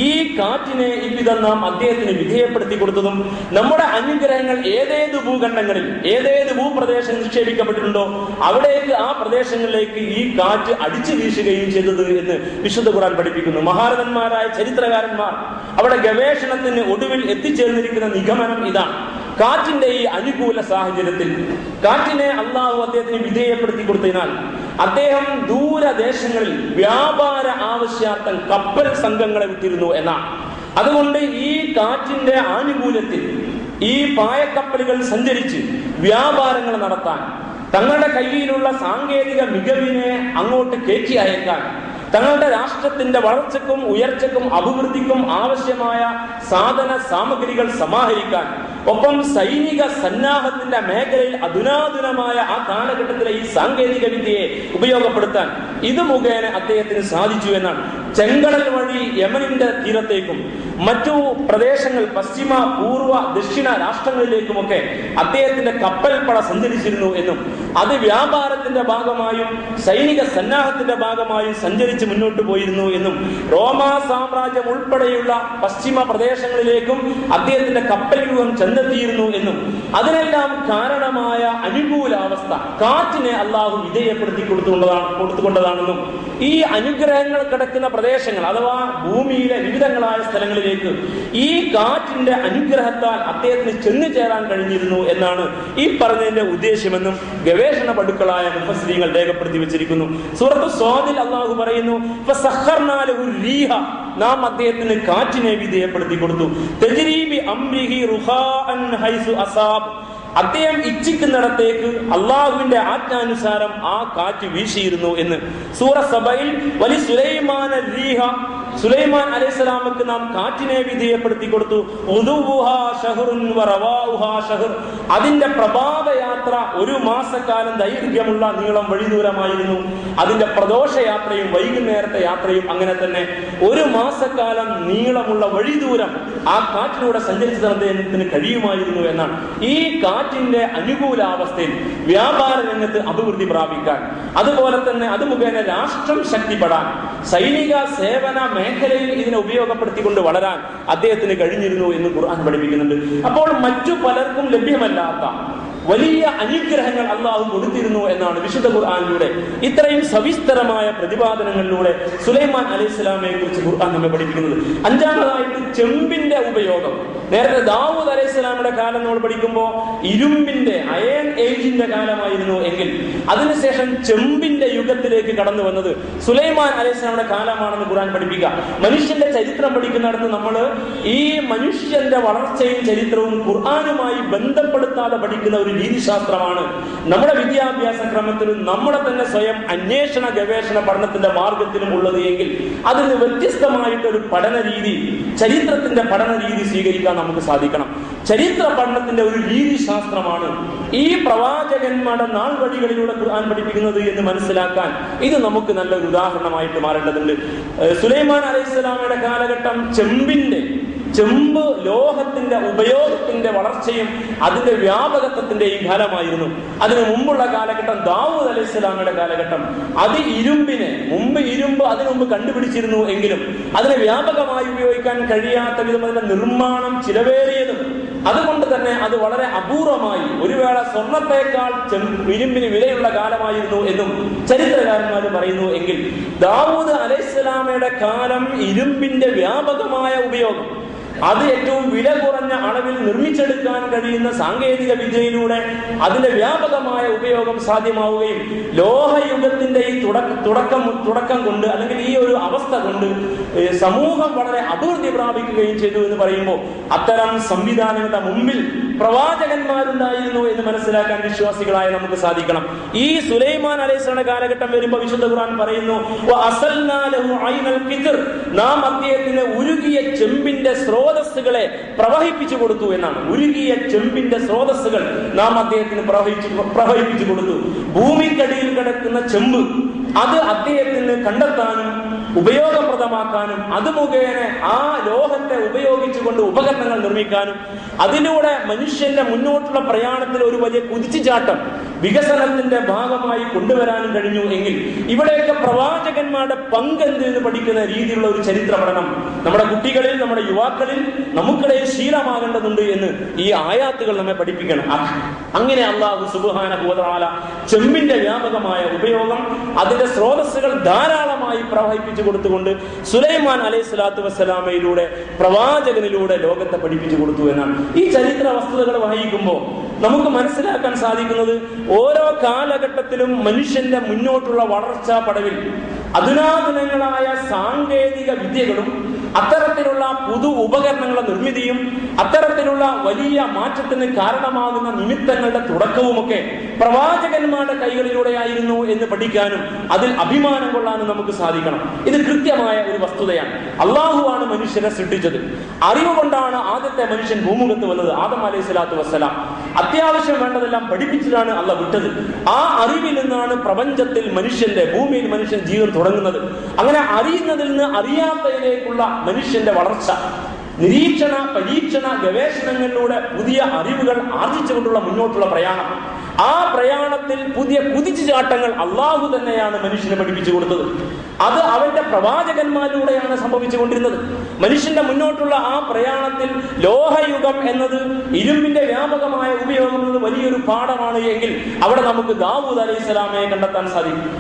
ഈ കാറ്റിനെ ഇവിധം നാം അദ്ദേഹത്തിന് വിധേയപ്പെടുത്തി കൊടുത്തതും നമ്മുടെ അനുഗ്രഹങ്ങൾ ഏതേത് ഭൂഖണ്ഡങ്ങളിൽ ഏതേത് ഭൂപ്രദേശം നിക്ഷേപിക്കപ്പെട്ടിട്ടുണ്ടോ അവിടേക്ക് ആ പ്രദേശങ്ങളിലേക്ക് ഈ കാറ്റ് അടിച്ചു വീശുകയും ചെയ്തത് എന്ന് വിശുദ്ധ ഖുർആൻ പഠിപ്പിക്കുന്നു. മഹാരഥന്മാരായ ചരിത്രകാരന്മാർ അവിടെ ഗവേഷണത്തിന് ഒടുവിൽ എത്തിച്ചേർന്നിരിക്കുന്ന നിഗമനം ഇതാണ്. കാറ്റിന്റെ ഈ അനുകൂല സാഹചര്യത്തിൽ കാറ്റിനെ അള്ളാഹു അദ്ദേഹത്തിന് വിധേയപ്പെടുത്തി കൊടുത്തതിനാൽ അദ്ദേഹം ദൂരദേശങ്ങളിൽ വ്യാപാര ആവശ്യാർത്ഥം കപ്പൽ സംഘങ്ങളെ വിട്ടിരുന്നു എന്നാണ്. അതുകൊണ്ട് ഈ കാറ്റിന്റെ ആനുകൂല്യത്തിൽ ഈ പായക്കപ്പലുകൾ സഞ്ചരിച്ച് വ്യാപാരങ്ങൾ നടത്താൻ, തങ്ങളുടെ കയ്യിലുള്ള സാങ്കേതിക മികവിനെ അങ്ങോട്ട് കയറ്റി അയക്കാൻ, തങ്ങളുടെ രാഷ്ട്രത്തിന്റെ വളർച്ചയ്ക്കും ഉയർച്ചയ്ക്കും അഭിവൃദ്ധിക്കും ആവശ്യമായ സാധന സാമഗ്രികൾ സമാഹരിക്കാൻ, ഒപ്പം സൈനിക സന്നാഹത്തിന്റെ മേഖലയിൽ അധുനാധുനമായ ആ കാലഘട്ടത്തിലെ ഈ സാങ്കേതിക വിദ്യയെ ഉപയോഗപ്പെടുത്താൻ ഇത് മുഖേന അദ്ദേഹത്തിന് സാധിച്ചു എന്നാണ്. ചെങ്കടൽ വഴി യമനിന്റെ തീരത്തേക്കും മറ്റു പ്രദേശങ്ങൾ പശ്ചിമ പൂർവ്വ ദക്ഷിണ രാഷ്ട്രങ്ങളിലേക്കുമൊക്കെ അദ്ദേഹത്തിന്റെ കപ്പൽപ്പട സഞ്ചരിച്ചിരുന്നു എന്നും അത് വ്യാപാരത്തിന്റെ ഭാഗമായും സൈനിക സന്നാഹത്തിന്റെ ഭാഗമായും സഞ്ചരിച്ച് മുന്നോട്ട് പോയിരുന്നു എന്നും റോമാ സാമ്രാജ്യം ഉൾപ്പെടെയുള്ള പശ്ചിമ പ്രദേശങ്ങളിലേക്കും അദ്ദേഹത്തിന്റെ കപ്പൽ വ്യൂഹം ചെന്നെത്തിയിരുന്നു എന്നും അതിനെല്ലാം കാരണമായ അനുകൂലാവസ്ഥ കാറ്റിനെ അള്ളാഹു വിധേയപ്പെടുത്തി കൊടുത്തുകൊണ്ടതാണെന്നും ഈ അനുഗ്രഹങ്ങൾ കിടക്കുന്ന പ്രദേശങ്ങൾ അഥവാ ഭൂമിയിലെ വിവിധങ്ങളായ സ്ഥലങ്ങളിലേക്ക് ഈ കാറ്റിന്റെ അനുഗ്രഹത്താൽ അദ്ദേഹത്തിന് ചെന്നു ചേരാൻ കഴിഞ്ഞിരുന്നു എന്നാണ് ഈ പറഞ്ഞതിന്റെ ഉദ്ദേശ്യമെന്നും ഗവേഷണ പടുക്കളായ മുഫസ്സിരീങ്ങൾ രേഖപ്പെടുത്തി വെച്ചിരിക്കുന്നു. സൂറത്ത് സ്വാദിൽ അള്ളാഹു പറയുന്നു, നാം അദ്ദേഹത്തിന് കാറ്റിനെ വിധേയപ്പെടുത്തി കൊടുത്തു. അദ്ദേഹം ഇച്ഛിക്കുന്നിടത്തേക്ക് അള്ളാഹുവിന്റെ ആജ്ഞാനുസാരം ആ കാറ്റ് വീശിയിരുന്നു എന്ന്. സൂറ സബയിൽ വലി സുലൈമാൻ അലൈഹിസ്സലാമക്ക് നാം കാറ്റിനെ വിധേയപ്പെടുത്തി കൊടുത്തു. അതിന്റെ പ്രഭാതയാത്ര 1 മാസക്കാലം ദൈർഘ്യമുള്ള നീളം വഴിദൂരമായിരുന്നു. അതിന്റെ പ്രദോഷയാത്രയും വൈകുന്നേരത്തെ യാത്രയും അങ്ങനെ തന്നെ 1 മാസക്കാലം നീളമുള്ള വഴിദൂരം ആ കാറ്റിലൂടെ സഞ്ചരിച്ചു അദ്ദേഹത്തിന് കഴിയുമായിരുന്നു എന്നാണ്. ഈ കാറ്റിന്റെ അനുകൂലാവസ്ഥയിൽ വ്യാപാര രംഗത്ത് അഭിവൃദ്ധി പ്രാപിക്കാൻ, അതുപോലെ തന്നെ അത് മുഖേന രാഷ്ട്രം ശക്തിപ്പെടാൻ, സൈനിക സേവന മേഖലയിൽ ഇതിനെ ഉപയോഗപ്പെടുത്തിക്കൊണ്ട് വളരാൻ അദ്ദേഹത്തിന് കഴിഞ്ഞിരുന്നു എന്ന് ഖുർആൻ പഠിപ്പിക്കുന്നുണ്ട്. അപ്പോൾ മറ്റു പലർക്കും ലഭ്യമല്ലാത്ത വലിയ അനുഗ്രഹങ്ങൾ അള്ളാഹു കൊടുത്തിരുന്നു എന്നാണ് വിശുദ്ധ ഖുർആനിലൂടെ ഇത്രയും സവിസ്തരമായ പ്രതിപാദനങ്ങളിലൂടെ സുലൈമാൻ അലൈഹിസ്സലാമയെ കുറിച്ച് ഖുർആൻ നമ്മെ പഠിപ്പിക്കുന്നത്. അഞ്ചാമതായിട്ട് ചെമ്പിന്റെ ഉപയോഗം. നേരത്തെ ദാവൂദ് അലൈഹിസ്സലാമിന്റെ കാലം നമ്മൾ പഠിക്കുമ്പോൾ ഇരുമ്പിന്റെ അയൺ ഏജിന്റെ കാലമായിരുന്നു എങ്കിൽ അതിനുശേഷം ചെമ്പിന്റെ യുഗത്തിലേക്ക് കടന്നു വന്നത് സുലൈമാൻ അലൈഹിസ്സലാമിന്റെ കാലമാണെന്ന് ഖുർആൻ പഠിപ്പിക്കുക. മനുഷ്യന്റെ ചരിത്രം പഠിക്കുന്നിടത്ത് നമ്മൾ ഈ മനുഷ്യന്റെ വളർച്ചയും ചരിത്രവും ഖുർആനുമായി ബന്ധപ്പെടുത്താതെ പഠിക്കുന്ന ഒരു രീതിശാസ്ത്രമാണ് നമ്മുടെ വിദ്യാഭ്യാസ ക്രമത്തിലും നമ്മുടെ തന്നെ സ്വയം അന്വേഷണ ഗവേഷണ പഠനത്തിന്റെ മാർഗത്തിലും ഉള്ളത് എങ്കിൽ അതിന് വ്യത്യസ്തമായിട്ടൊരു പഠന രീതി, ചരിത്രത്തിന്റെ പഠന രീതി സ്വീകരിക്കാൻ നമുക്ക് സാധിക്കണം. ചരിത്ര പഠനത്തിന്റെ ഒരു രീതിശാസ്ത്രമാണ് ഈ പ്രവാചകന്മാരുടെ നാൾ വഴികളിലൂടെ ഖുർആൻ പഠിപ്പിക്കുന്നത് എന്ന് മനസ്സിലാക്കാൻ ഇത് നമുക്ക് നല്ലൊരു ഉദാഹരണമായിട്ട് മാറേണ്ടതുണ്ട്. സുലൈമാൻ അലൈഹിസ്സലാമയുടെ കാലഘട്ടം ചെമ്പ് ലോഹത്തിന്റെ ഉപയോഗത്തിന്റെ വളർച്ചയും അതിന്റെ വ്യാപകത്വത്തിന്റെയും കാലമായിരുന്നു. അതിനു മുമ്പുള്ള കാലഘട്ടം ദാവൂദ് അലൈഹിസ്സലാമയുടെ കാലഘട്ടം അത് ഇരുമ്പ് അതിനു മുമ്പ് കണ്ടുപിടിച്ചിരുന്നു എങ്കിലും അതിനെ വ്യാപകമായി ഉപയോഗിക്കാൻ കഴിയാത്ത വിധം അതിന്റെ നിർമ്മാണം ചിലവേറിയതും അതുകൊണ്ട് തന്നെ അത് വളരെ അപൂർവമായി ഒരു വേള സ്വർണത്തേക്കാൾ ഇരുമ്പിന് വിലയുള്ള കാലമായിരുന്നു എന്നും ചരിത്രകാരന്മാർ പറയുന്നു. എങ്കിൽ ദാവൂദ് അലൈഹിസ്സലാമയുടെ കാലം ഇരുമ്പിന്റെ വ്യാപകമായ ഉപയോഗം, അത് ഏറ്റവും വില കുറഞ്ഞ അളവിൽ നിർമ്മിച്ചെടുക്കാൻ കഴിയുന്ന സാങ്കേതിക വിദ്യയിലൂടെ അതിന്റെ വ്യാപകമായ ഉപയോഗം സാധ്യമാവുകയും ലോഹയുഗത്തിന്റെ ഈ തുടക്കം കൊണ്ട് അല്ലെങ്കിൽ ഈ ഒരു അവസ്ഥ കൊണ്ട് സമൂഹം വളരെ അഭിവൃദ്ധി പ്രാപിക്കുകയും ചെയ്തു എന്ന് പറയുമ്പോൾ അത്തരം സംവിധാനങ്ങളുടെ മുമ്പിൽ പ്രവാചകന്മാരുണ്ടായിരുന്നു എന്ന് മനസ്സിലാക്കാൻ വിശ്വാസികളായ നമുക്ക് സാധിക്കണം. ഈ സുലൈമാൻ അലൈഹിസ്സലാമിന്റെ കാലഘട്ടം വരുമ്പോൾ വിശുദ്ധ ഖുർആൻ പറയുന്നു, നാം അദ്ദേഹത്തിന് ഉരുകിയ ചെമ്പിന്റെ സ്രോതസ്സുകളെ പ്രവഹിപ്പിച്ചു കൊടുത്തു എന്നാണ്. ഉരുകിയ ചെമ്പിന്റെ സ്രോതസ്സുകൾ നാം അദ്ദേഹത്തിന് പ്രവഹിപ്പിച്ചു കൊടുത്തു. ഭൂമിക്കടിയിൽ കിടക്കുന്ന ചെമ്പ് അത് അദ്ദേഹത്തിന് കണ്ടെത്താനും ഉപയോഗപ്രദമാക്കാനും അത് മുഖേന ആ ലോഹത്തെ ഉപയോഗിച്ചുകൊണ്ട് ഉപകരണങ്ങൾ നിർമ്മിക്കാനും അതിലൂടെ മനുഷ്യന്റെ മുന്നോട്ടുള്ള പ്രയാണത്തിൽ ഒരു വലിയ കുതിച്ചുചാട്ടം വികസനത്തിന്റെ ഭാഗമായി കൊണ്ടുവരാനും കഴിഞ്ഞു എങ്കിൽ ഇവിടെയൊക്കെ പ്രവാചകന്മാരുടെ പങ്കെന്ത് എന്ന് പഠിക്കുന്ന രീതിയിലുള്ള ഒരു ചരിത്ര പഠനം നമ്മുടെ കുട്ടികളിൽ, നമ്മുടെ യുവാക്കളിൽ നമുക്കിടയിൽ ശീലമാകേണ്ടതുണ്ട് എന്ന് ഈ ആയാത്തുകൾ നമ്മെ പഠിപ്പിക്കണം. അങ്ങനെ അല്ലാഹു സുബ്ഹാനഹു വ തആല ചെമ്പിന്റെ വ്യാപകമായ ഉപയോഗം, അതിന്റെ സ്രോതസ്സുകൾ ധാരാളമായി പ്രവഹിപ്പിച്ചു കൊടുത്തുകൊണ്ട് സുലൈമാൻ അലൈഹി സ്വലാത്തു വസ്സലാമയിലൂടെ, പ്രവാചകനിലൂടെ ലോകത്തെ പഠിപ്പിച്ചു കൊടുത്തു എന്നാണ്. ഈ ചരിത്ര വസ്തുതകൾ വായിക്കുമ്പോൾ നമുക്ക് മനസ്സിലാക്കാൻ സാധിക്കുന്നത് ഓരോ കാലഘട്ടത്തിലും മനുഷ്യന്റെ മുന്നോട്ടുള്ള വളർച്ചാ പടവിൽ അധുനാതനങ്ങളായ സാങ്കേതിക വിദ്യകളും അത്തരത്തിലുള്ള പുതു ഉപകരണങ്ങളുടെ നിർമ്മിതിയും അത്തരത്തിലുള്ള വലിയ മാറ്റത്തിന് കാരണമാകുന്ന നിമിത്തങ്ങളുടെ തുടക്കവുമൊക്കെ പ്രവാചകന്മാരുടെ കൈകളിലൂടെയായിരുന്നു എന്ന് പഠിക്കാനും അതിൽ അഭിമാനം കൊള്ളാനും നമുക്ക് സാധിക്കണം. ഇത് കൃത്യമായ ഒരു വസ്തുതയാണ്. അള്ളാഹുവാണ് മനുഷ്യരെ സൃഷ്ടിച്ചത്. അറിവ് കൊണ്ടാണ് ആദ്യത്തെ മനുഷ്യൻ ഭൂമുഖത്ത് വന്നത്, ആദം അലൈഹി സ്വലാത്തു വസ്സലാം. അത്യാവശ്യം വേണ്ടതെല്ലാം പഠിപ്പിച്ചിട്ടാണ് അള്ളാഹ് വിട്ടത്. ആ അറിവിൽ നിന്നാണ് പ്രപഞ്ചത്തിൽ മനുഷ്യന്റെ, ഭൂമിയിൽ മനുഷ്യൻ ജീവൻ തുടങ്ങുന്നത്. അങ്ങനെ അറിയുന്നതിൽ നിന്ന് അറിയാത്തതിലേക്കുള്ള മനുഷ്യന്റെ വളർച്ച, നിരീക്ഷണ പരീക്ഷണ ഗവേഷണങ്ങളിലൂടെ പുതിയ അറിവുകൾ ആർജിച്ചുകൊണ്ടുള്ള മുന്നോട്ടുള്ള പ്രയാണം, ആ പ്രയാണത്തിൽ പുതിയ കുതിച്ചുചാട്ടങ്ങൾ അള്ളാഹു തന്നെയാണ് മനുഷ്യനെ പഠിപ്പിച്ചു കൊടുത്തത്. അത് അവന്റെ പ്രവാചകന്മാരിലൂടെയാണ് സംഭവിച്ചുകൊണ്ടിരുന്നത്. മനുഷ്യന്റെ മുന്നോട്ടുള്ള ആ പ്രയാണത്തിൽ ലോഹയുഗം എന്നത്, ഇരുമ്പിന്റെ വ്യാപകമായ ഉപയോഗം എന്നത് വലിയൊരു പാഠമാണ് എങ്കിൽ അവിടെ നമുക്ക് ദാവൂദ് അലൈഹി സ്വലാമയെ കണ്ടെത്താൻ സാധിക്കും.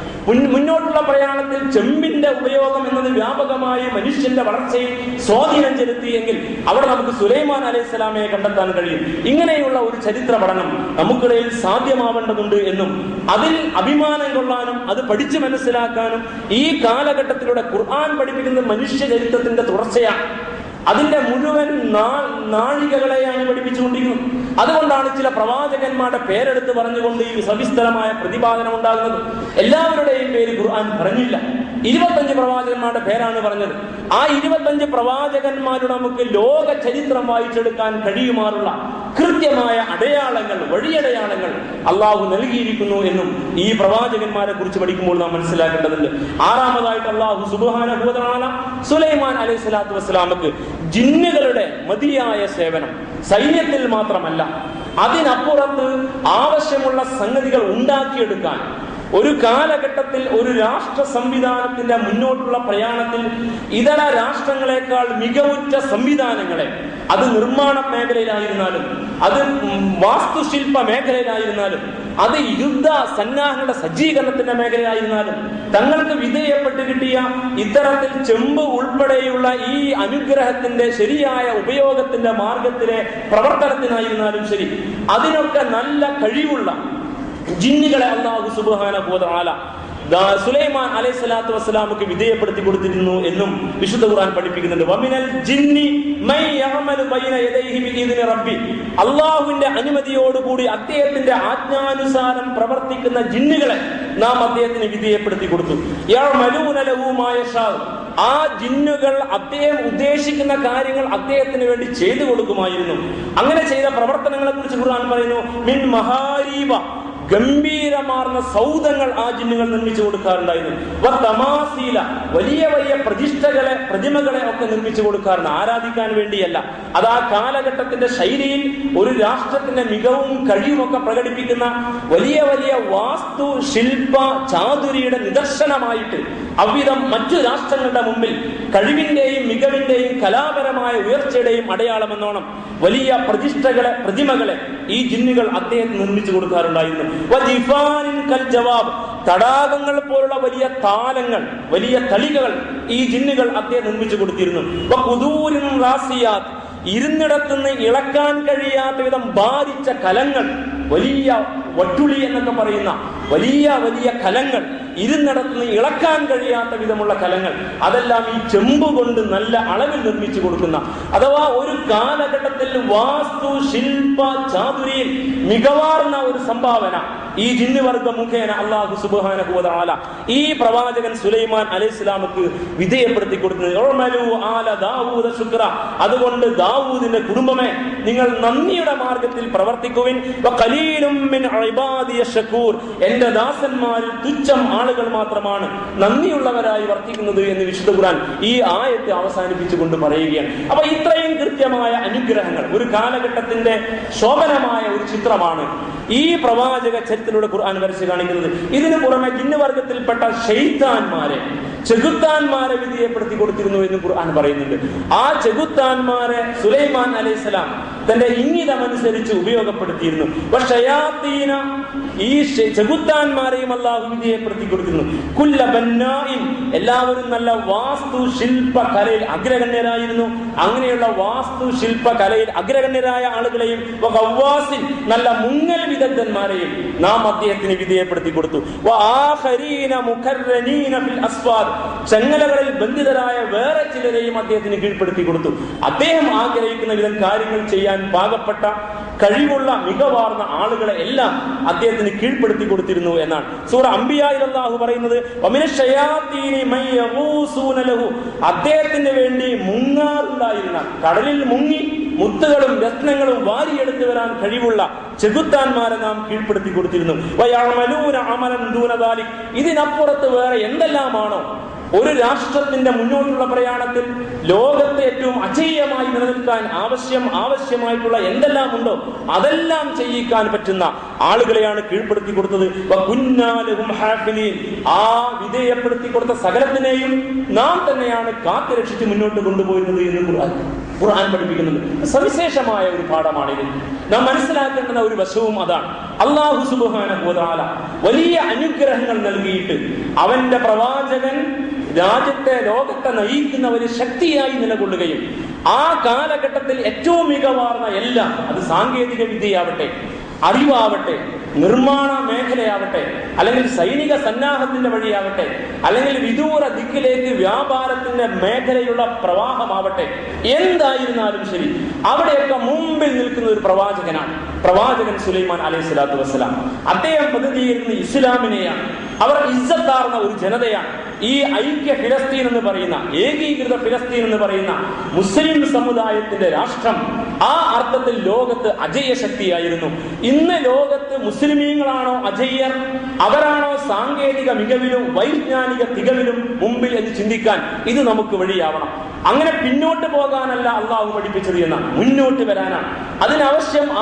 മുന്നോട്ടുള്ള പ്രയാണത്തിൽ ചെമ്പിന്റെ ഉപയോഗം എന്നത് വ്യാപകമായി മനുഷ്യന്റെ വളർച്ചയിൽ സ്വാധീനം ചെലുത്തിയെങ്കിൽ അവിടെ നമുക്ക് സുലൈമാൻ അലൈഹി സ്വലാമയെ കണ്ടെത്താൻ കഴിയും. ഇങ്ങനെയുള്ള ഒരു ചരിത്ര പഠനം നമുക്കിടയിൽ സാധ്യമാവേണ്ടതുണ്ട് എന്നും അതിൽ അഭിമാനം കൊള്ളാനും അത് പഠിച്ചു മനസ്സിലാക്കാനും ഈ കാലഘട്ടത്തിലൂടെ ഖുർആൻ പഠിപ്പിക്കുന്നത് മനുഷ്യ ചരിത്രത്തിന്റെ തുടർച്ചയാണ്. അതിന്റെ മുഴുവൻ നാഴികകളെയാണ് പഠിപ്പിച്ചുകൊണ്ടിരിക്കുന്നത്. അതുകൊണ്ടാണ് ചില പ്രവാചകന്മാരുടെ പേരെടുത്ത് പറഞ്ഞുകൊണ്ട് ഈ സവിസ്തരമായ പ്രതിപാദനം ഉണ്ടാകുന്നത്. എല്ലാവരുടെയും പേര് ഖുർആൻ പറഞ്ഞില്ല. 25 പ്രവാചകന്മാരുടെ പേരാണ് പറഞ്ഞത്. ആ 25 പ്രവാചകന്മാരുടെ നമുക്ക് ലോക ചരിത്രം വായിച്ചെടുക്കാൻ കഴിയുമാറുള്ള കൃത്യമായ അടയാളങ്ങൾ, വഴിയടയാളങ്ങൾ അള്ളാഹു നൽകിയിരിക്കുന്നു എന്നും ഈ പ്രവാചകന്മാരെ കുറിച്ച് പഠിക്കുമ്പോൾ നാം മനസ്സിലാക്കേണ്ടതുണ്ട്. ആറാമതായിട്ട് അള്ളാഹു സുബ്ഹാനഹു വ തആല സുലൈമാൻ അലൈഹി സ്വലാത്തു വസ്സലാമക്ക് ജിന്നുകളുടെ മതിയായ സേവനം, സൈന്യത്തിൽ മാത്രമല്ല അതിനപ്പുറത്ത് ആവശ്യമുള്ള സംഗതികൾ ഉണ്ടാക്കിയെടുക്കാൻ, ഒരു കാലഘട്ടത്തിൽ ഒരു രാഷ്ട്ര സംവിധാനത്തിന്റെ മുന്നോട്ടുള്ള പ്രയാണത്തിൽ ഇതര രാഷ്ട്രങ്ങളെക്കാൾ മികവുറ്റ സംവിധാനങ്ങളെ, അത് നിർമ്മാണ മേഖലയിലായിരുന്നാലും അത് വാസ്തുശില്പ മേഖലയിലായിരുന്നാലും അത് യുദ്ധ സന്നാഹങ്ങളുടെ സജ്ജീകരണത്തിന്റെ മേഖലയിലായിരുന്നാലും തങ്ങൾക്ക് വിധേയപ്പെട്ട് കിട്ടിയ ഇത്തരത്തിൽ ചെമ്പ് ഉൾപ്പെടെയുള്ള ഈ അനുഗ്രഹത്തിന്റെ ശരിയായ ഉപയോഗത്തിന്റെ മാർഗത്തിലെ പ്രവർത്തനത്തിനായിരുന്നാലും ശരി, അതിനൊക്കെ നല്ല കഴിവുള്ള ജിന്നുകളെ അല്ലാഹു സുബ്ഹാനഹു വ തആല സുലൈമാൻ അലൈഹി സ്വലാത്തു വസ്സലാമക്ക് വിധേയപ്പെടുത്തി കൊടുത്തിരുന്നു എന്നും വിശുദ്ധ ഖുർആൻ പഠിപ്പിക്കുന്നുണ്ട്. വമിനൽ ജിന്നി മൻ യഅമലു ബൈന യദൈഹി ബിഇദ്നി റബ്ബി, അല്ലാഹുവിന്റെ അനുമതിയോടുകൂടി അദ്ദേഹത്തിന്റെ ആജ്ഞാനുസാരം പ്രവർത്തിക്കുന്ന ജിന്നുകളെ നാം അദ്ദേഹത്തിന് വിധേയപ്പെടുത്തി കൊടുത്തു. യഅമലൂന ലഹു മാ യശാ, ആ ജിന്നുകൾ അദ്ദേഹം ഉദ്ദേശിക്കുന്ന കാര്യങ്ങൾ അദ്ദേഹത്തിന് വേണ്ടി ചെയ്തു കൊടുക്കുമായിരുന്നു. അങ്ങനെ ചെയ്ത പ്രവർത്തനങ്ങളെ കുറിച്ച് ഖുർആൻ പറയുന്നു, മിൻ മഹാരീബ, ഗംഭീരമാർന്ന സൗധങ്ങൾ ആ ജിന്നുകൾ നിർമ്മിച്ചു കൊടുക്കാറുണ്ടായിരുന്നു. വതമാസീല, വലിയ വലിയ പ്രതിമകളെ ഒക്കെ നിർമ്മിച്ചു കൊടുക്കാറുണ്ട്. ആരാധിക്കാൻ വേണ്ടിയല്ല, അത് ആ കാലഘട്ടത്തിന്റെ ശൈലിയിൽ ഒരു രാഷ്ട്രത്തിന്റെ മികവും കഴിവുമൊക്കെ പ്രകടിപ്പിക്കുന്ന വലിയ വലിയ വാസ്തു ശില്പ ചാതുരിയുടെ നിദർശനമായിട്ട് അവിധം മറ്റു രാഷ്ട്രങ്ങളുടെ മുമ്പിൽ കഴിവിന്റെയും മികവിന്റെയും കലാപരമായ ഉയർച്ചയുടെയും അടയാളമെന്നോണം വലിയ പ്രതിമകളെ ഈ ജിന്നുകൾ അദ്ദേഹം നിർമ്മിച്ചു കൊടുക്കാറുണ്ടായിരുന്നു. തടാകങ്ങൾ പോലുള്ള വലിയ താലങ്ങൾ, വലിയ തളികകൾ ഈ ജിന്നുകൾ അദ്ദേഹം നിർമ്മിച്ചു കൊടുത്തിരുന്നു. ഇരുന്നിടത്തുനിന്ന് ഇളക്കാൻ കഴിയാത്ത വിധം ബാധിച്ച കലങ്ങൾ, വലിയ വട്ടുളി എന്നൊക്കെ പറയുന്ന വലിയ വലിയ കലങ്ങൾ, ഇരുന്നിടത്തുനിന്ന് ഇളക്കാൻ കഴിയാത്ത വിധമുള്ള കലങ്ങൾ, അതെല്ലാം ഈ ചെമ്പ് കൊണ്ട് നല്ല അളവിൽ നിർമ്മിച്ചു കൊടുക്കുന്ന, അഥവാ ഒരു കാലഘട്ടത്തിൽ വാസ്തു ശില്പ ചാതുരിയിൽ മികവാർന്ന ഒരു സംഭാവന ഈ ജിന്നുവർഗം മുഖേന അല്ലാഹു സുബ്ഹാനഹു വ തആല ഈ പ്രവാചകൻ സുലൈമാൻ അലൈഹിസ്സലാമക്ക് വിധേയപ്പെടുത്തി കൊടുത്തത്. അതുകൊണ്ട് ദാവൂദിന്റെ കുടുംബമേ, നിങ്ങൾ നന്ദിയുടെ മാർഗത്തിൽ പ്രവർത്തിക്കുവിൻ. എന്റെ ദാസന്മാരിൽ തുച്ഛം ആളുകൾ മാത്രമാണ് നന്ദിയുള്ളവരായി വർത്തിക്കുന്നത് എന്ന് വിശുദ്ധ ഖുർആൻ ഈ ആയത്തെ അവസാനിപ്പിച്ചുകൊണ്ട് പറയുകയാണ്. അപ്പൊ ഇത്രയും കൃത്യമായ അനുഗ്രഹങ്ങൾ ഒരു കാലഘട്ടത്തിന്റെ ശോഭനമായ ഒരു ചിത്രമാണ് ഈ പ്രവാചക ചരിത്രത്തിലൂടെ ഖുർആൻ വരച്ച് കാണിക്കുന്നത്. ഇതിനു പുറമെ ജിന്നുവർഗത്തിൽപ്പെട്ട ശൈത്താന്മാരെ, ചെകുത്താന്മാരെ വിധേയപ്പെടുത്തി കൊടുത്തിരുന്നു എന്ന് ഖുർആൻ പറയുന്നുണ്ട്. ആ ചെകുത്താന്മാരെ സുലൈമാൻ അലൈഹിസ്സലാം തന്റെ ഇംഗിതമനുസരിച്ച് ഉപയോഗപ്പെടുത്തിയിരുന്നു. ഈ ചെകുത്താന്മാരെയും അല്ലാഹു വിധേയപ്പെടുത്തി കൊടുത്തിരുന്നു. എല്ലാവരും നല്ല വാസ്തു ശില്പ കലയിൽ അഗ്രഗണ്യരായിരുന്നു. അങ്ങനെയുള്ള വാസ്തു ശില്പ കലയിൽ അഗ്രഗണ്യരായ ആളുകളെയും നല്ല മുങ്ങൽ വിദഗ്ധന്മാരെയും നാം അദ്ദേഹത്തിന് വിധേയപ്പെടുത്തി കൊടുത്തു. ചങ്ങലകളിൽ ബന്ധിതരായ വേറെ ചിലരെയും അദ്ദേഹത്തിന് കീഴ്പ്പെടുത്തി കൊടുത്തു. അദ്ദേഹം ആഗ്രഹിക്കുന്ന വിധം കാര്യങ്ങൾ ചെയ്യാൻ പാകപ്പെട്ട കഴിവുള്ള മികവാർന്ന ആളുകളെ എല്ലാം അദ്ദേഹത്തിന് കീഴ്പ്പെടുത്തി കൊടുത്തിരുന്നു എന്നാണ് സൂറ അംബിയായിൽ അല്ലാഹു പറയുന്നത്. അദ്ദേഹത്തിന് വേണ്ടി മുങ്ങാറുണ്ടായിരുന്ന, കടലിൽ മുങ്ങി മുത്തുകളും രത്നങ്ങളും വാരിയെടുത്തു വരാൻ കഴിവുള്ള ചെകുത്താന്മാരെ നാം കീഴ്പ്പെടുത്തി കൊടുത്തിരുന്നു. ഇതിനപ്പുറത്ത് വേറെ എന്തെല്ലാമാണോ ഒരു രാഷ്ട്രത്തിന്റെ മുന്നോട്ടുള്ള പ്രയാണത്തിൽ ലോകത്തെ ഏറ്റവും അജയ്യമായി നിലനിൽക്കാൻ ആവശ്യമായിട്ടുള്ള എന്തെല്ലാം ഉണ്ടോ അതെല്ലാം ചെയ്യിക്കാൻ പറ്റുന്ന ആളുകളെയാണ് കീഴ്പ്പെടുത്തി കൊടുത്തത്. ആ വിധേയപ്പെടുത്തി കൊടുത്ത സകലത്തിനെയും നാം തന്നെയാണ് കാത്തുരക്ഷിച്ച് മുന്നോട്ട് കൊണ്ടുപോയിരുന്നത് എന്ന് ഖുർആൻ പഠിപ്പിക്കുന്നുണ്ട്. സവിശേഷമായ ഒരു പാഠമാണിത്. നാം മനസ്സിലാക്കേണ്ടുന്ന ഒരു വശവും അതാണ്. അല്ലാഹു സുബ്ഹാനഹു വ തആല വലിയ അനുഗ്രഹങ്ങൾ നൽകിയിട്ട് അവന്റെ പ്രവാചകൻ ലോകത്തെ നയിക്കുന്ന ഒരു ശക്തിയായി നിലകൊള്ളുകയും ആ കാലഘട്ടത്തിൽ ഏറ്റവും മികവാർന്ന എല്ലാം, അത് സാങ്കേതിക വിദ്യയാവട്ടെ, അറിവാവട്ടെ, നിർമ്മാണ മേഖലയാവട്ടെ, അല്ലെങ്കിൽ സൈനിക സന്നാഹത്തിന്റെ വഴിയാവട്ടെ, അല്ലെങ്കിൽ വിദൂര ദിക്കിലേക്ക് വ്യാപാരത്തിന്റെ മേഖലയുള്ള പ്രവാഹമാവട്ടെ, എന്തായിരുന്നാലും ശരി അവിടെയൊക്കെ മുമ്പിൽ നിൽക്കുന്ന ഒരു പ്രവാചകനാണ് പ്രവാചകൻ സുലൈമാൻ അലൈഹി സ്വലാത്തു വസ്സലാം. അദ്ദേഹം പ്രതിനിധീകരിക്കുന്ന ഇസ്ലാമിനെയാണ്. അവർ ഇസ്സത്താർന്ന ഒരു ജനതയാണ്. ഈ ഐക്യ ഫിലസ്തീൻ എന്ന് പറയുന്ന, ഏകീകൃത ഫിലസ്തീൻ എന്ന് പറയുന്ന മുസ്ലിം സമുദായത്തിന്റെ രാഷ്ട്രം ആ അർത്ഥത്തിൽ ലോകത്ത് അജയ്യ ശക്തിയായിരുന്നു. ഇന്ന് ലോകത്ത് മുസ്ലിമീങ്ങളാണോ അജയ്യർ, അവരാണോ സാങ്കേതിക മികവിലും വൈജ്ഞാനിക തികവിലും മുമ്പിൽ എന്ന് ചിന്തിക്കാൻ ഇത് നമുക്ക് വഴിയാവണം. അങ്ങനെ പിന്നോട്ട് പോകാനല്ല അള്ളാഹു പഠിപ്പിച്ചത് എന്നാണ്, മുന്നോട്ട് വരാനാണ്.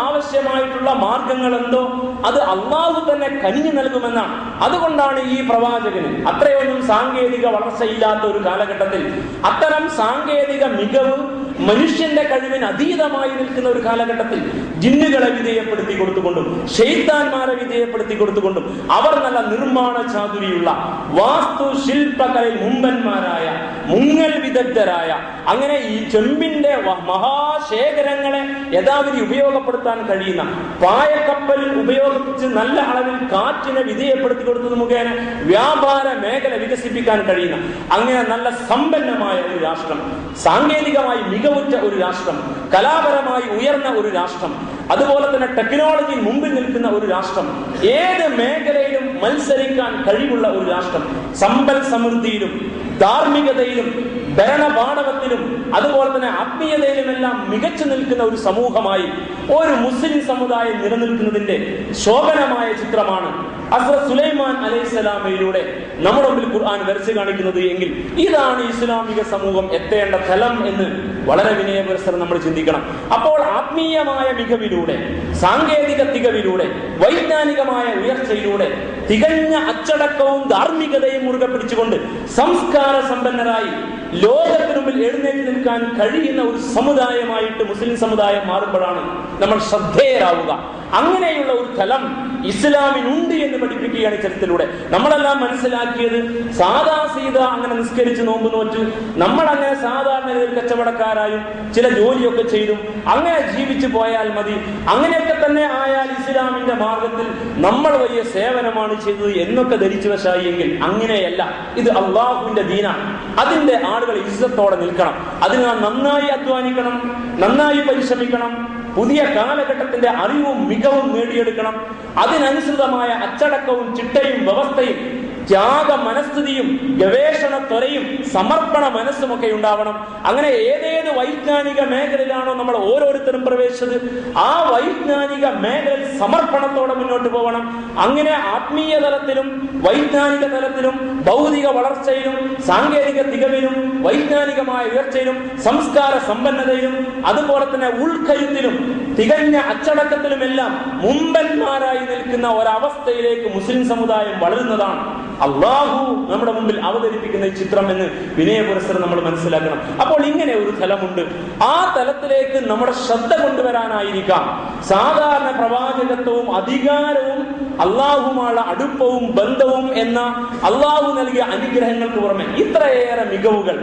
ആവശ്യമായിട്ടുള്ള മാർഗങ്ങൾ എന്തോ അത് അള്ളാഹു തന്നെ കനിഞ്ഞു നൽകുമെന്നാണ്. അതുകൊണ്ടാണ് ഈ പ്രവാചകന് അത്രയൊന്നും സാങ്കേതിക വളർച്ചയില്ലാത്ത ഒരു കാലഘട്ടത്തിൽ അത്തരം സാങ്കേതിക മികവ് മനുഷ്യന്റെ കഴിവിന് അതീതമായി നിൽക്കുന്ന ഒരു കാലഘട്ടത്തിൽ ജിന്നുകളെ വിധേയപ്പെടുത്തി കൊടുത്തുകൊണ്ടും ശൈത്താന്മാരെ വിധേയപ്പെടുത്തി കൊടുത്തുകൊണ്ടും അവർ നല്ല നിർമ്മാണ ചാതുരിയുള്ള വാസ്തു ശില്പകലയിൽ മുമ്പന്മാരായ മുങ്ങൽ വിദഗ്ധരായ, അങ്ങനെ ഈ ചെമ്പിന്റെ മഹാശേഖരങ്ങളെ യഥാവിധി ഉപയോഗപ്പെടുത്താൻ കഴിയുന്ന, പായക്കപ്പൽ ഉപയോഗിച്ച് നല്ല അളവിൽ കാറ്റിനെ വിധേയപ്പെടുത്തി കൊടുത്തത് മുഖേന വ്യാപാര മേഖല വികസിപ്പിക്കാൻ കഴിയുന്ന, അങ്ങനെ നല്ല സമ്പന്നമായ ഒരു രാഷ്ട്രം, സാങ്കേതികമായി മികവുറ്റ ഒരു രാഷ്ട്രം, കലാപരമായി ഉയർന്ന ഒരു രാഷ്ട്രം, അതുപോലെ തന്നെ ടെക്നോളജി മുമ്പിൽ നിൽക്കുന്ന ഒരു രാഷ്ട്രം, ഏത് മേഖലയിലും മത്സരിക്കാൻ കഴിവുള്ള ഒരു രാഷ്ട്രം, സമ്പൽ സമൃദ്ധിയിലും ധാർമ്മികതയിലും ഭരണപാടവത്തിലും അതുപോലെ തന്നെ ആത്മീയതയിലുമെല്ലാം മികച്ചു നിൽക്കുന്ന ഒരു സമൂഹമായി ഒരു മുസ്ലിം സമുദായം നിലനിൽക്കുന്നതിന്റെ ശോഭനമായ ചിത്രമാണ് ഹസ്രത്ത് സുലൈമാൻ അലൈഹിസ്സലാമയിലൂടെ നമ്മുടെ മുമ്പിൽ ഖുർആൻ വരച്ചു കാണിക്കുന്നത് എങ്കിൽ ഇതാണ് ഇസ്ലാമിക സമൂഹം എത്തേണ്ട തലം എന്ന് വളരെ വിനയപുരസ്സരം നമ്മൾ ചിന്തിക്കണം. അപ്പോൾ ആത്മീയമായ മികവിലൂടെ, സാങ്കേതിക തികവിലൂടെ, വൈജ്ഞാനികമായ ഉയർച്ചയിലൂടെ തികഞ്ഞ അച്ചടക്കവും ധാർമ്മികതയും മുറുകെ പിടിച്ചുകൊണ്ട് സംസ്കാര സമ്പന്നരായി ലോകത്തിന് മുമ്പിൽ എഴുന്നേറ്റ് നിൽക്കാൻ കഴിയുന്ന ഒരു സമുദായമായിട്ട് മുസ്ലിം സമുദായം മാറുമ്പോഴാണ് നമ്മൾ ശ്രദ്ധേയരാവുക. അങ്ങനെയുള്ള ഒരു തലം ഇസ്ലാമിനുണ്ട് എന്ന് പഠിപ്പിക്കുകയാണ് ചരിത്രത്തിലൂടെ. നമ്മളെല്ലാം മനസ്സിലാക്കിയത് സാധാ സീത അങ്ങനെ നിസ്കരിച്ച് നോമ്പ് നോറ്റ് നമ്മളങ്ങനെ സാധാരണ കച്ചവടക്കാരായും ചില ജോലിയൊക്കെ ചെയ്തും അങ്ങനെ ജീവിച്ചു പോയാൽ മതി, അങ്ങനെയൊക്കെ തന്നെ ആയാൽ ഇസ്ലാമിന്റെ മാർഗത്തിൽ നമ്മൾ വലിയ സേവനമാണ് ചെയ്തത് എന്നൊക്കെ ധരിച്ചു വശായി എങ്കിൽ അങ്ങനെയല്ല. ഇത് അള്ളാഹുവിന്റെ ദീനാണ്. അതിന്റെ ആളുകൾ ഇസ്സത്തോടെ നിൽക്കണം. അതിന് നാം നന്നായി അധ്വാനിക്കണം, നന്നായി പരിശ്രമിക്കണം. പുതിയ കാലഘട്ടത്തിന്റെ അറിവും മികവും നേടിയെടുക്കണം. അതിനനുസൃതമായ അച്ചടക്കവും ചിട്ടയും വ്യവസ്ഥയും ത്യാഗ മനസ്ഥിതിയും ഗവേഷണ ത്വരയും സമർപ്പണ മനസ്സുമൊക്കെ ഉണ്ടാവണം. അങ്ങനെ ഏതേത് വൈജ്ഞാനിക മേഖലയിലാണോ നമ്മൾ ഓരോരുത്തരും പ്രവേശിച്ചത് ആ വൈജ്ഞാനിക മേഖലയിൽ സമർപ്പണത്തോടെ മുന്നോട്ട് പോകണം. അങ്ങനെ ആത്മീയ തലത്തിലും വൈജ്ഞാനിക തലത്തിലും ഭൗതിക വളർച്ചയിലും സാങ്കേതിക തികവിലും വൈജ്ഞാനികമായ ഉയർച്ചയിലും സംസ്കാര സമ്പന്നതയിലും അതുപോലെ തന്നെ ഉൾക്കരുത്തിലും തികഞ്ഞ അച്ചടക്കത്തിലുമെല്ലാം മുമ്പന്മാരായി നിൽക്കുന്ന ഒരവസ്ഥയിലേക്ക് മുസ്ലിം സമുദായം വളരുന്നതാണ് അള്ളാഹു നമ്മുടെ മുമ്പിൽ അവതരിപ്പിക്കുന്ന ഈ ചിത്രം എന്ന് വിനയപുരസ്സരം നമ്മൾ മനസ്സിലാക്കണം. അപ്പോൾ ഇങ്ങനെ ഒരു തലമുണ്ട്. ആ തലത്തിലേക്ക് നമ്മുടെ ശ്രദ്ധ കൊണ്ടുവരാനായിരിക്കാം സാധാരണ പ്രവാചകത്വവും അധികാരവും അള്ളാഹുമായുള്ള അടുപ്പവും ബന്ധവും എന്ന അള്ളാഹു നൽകിയ അനുഗ്രഹങ്ങൾക്ക് പുറമെ ഇത്രയേറെ മികവുകൾ,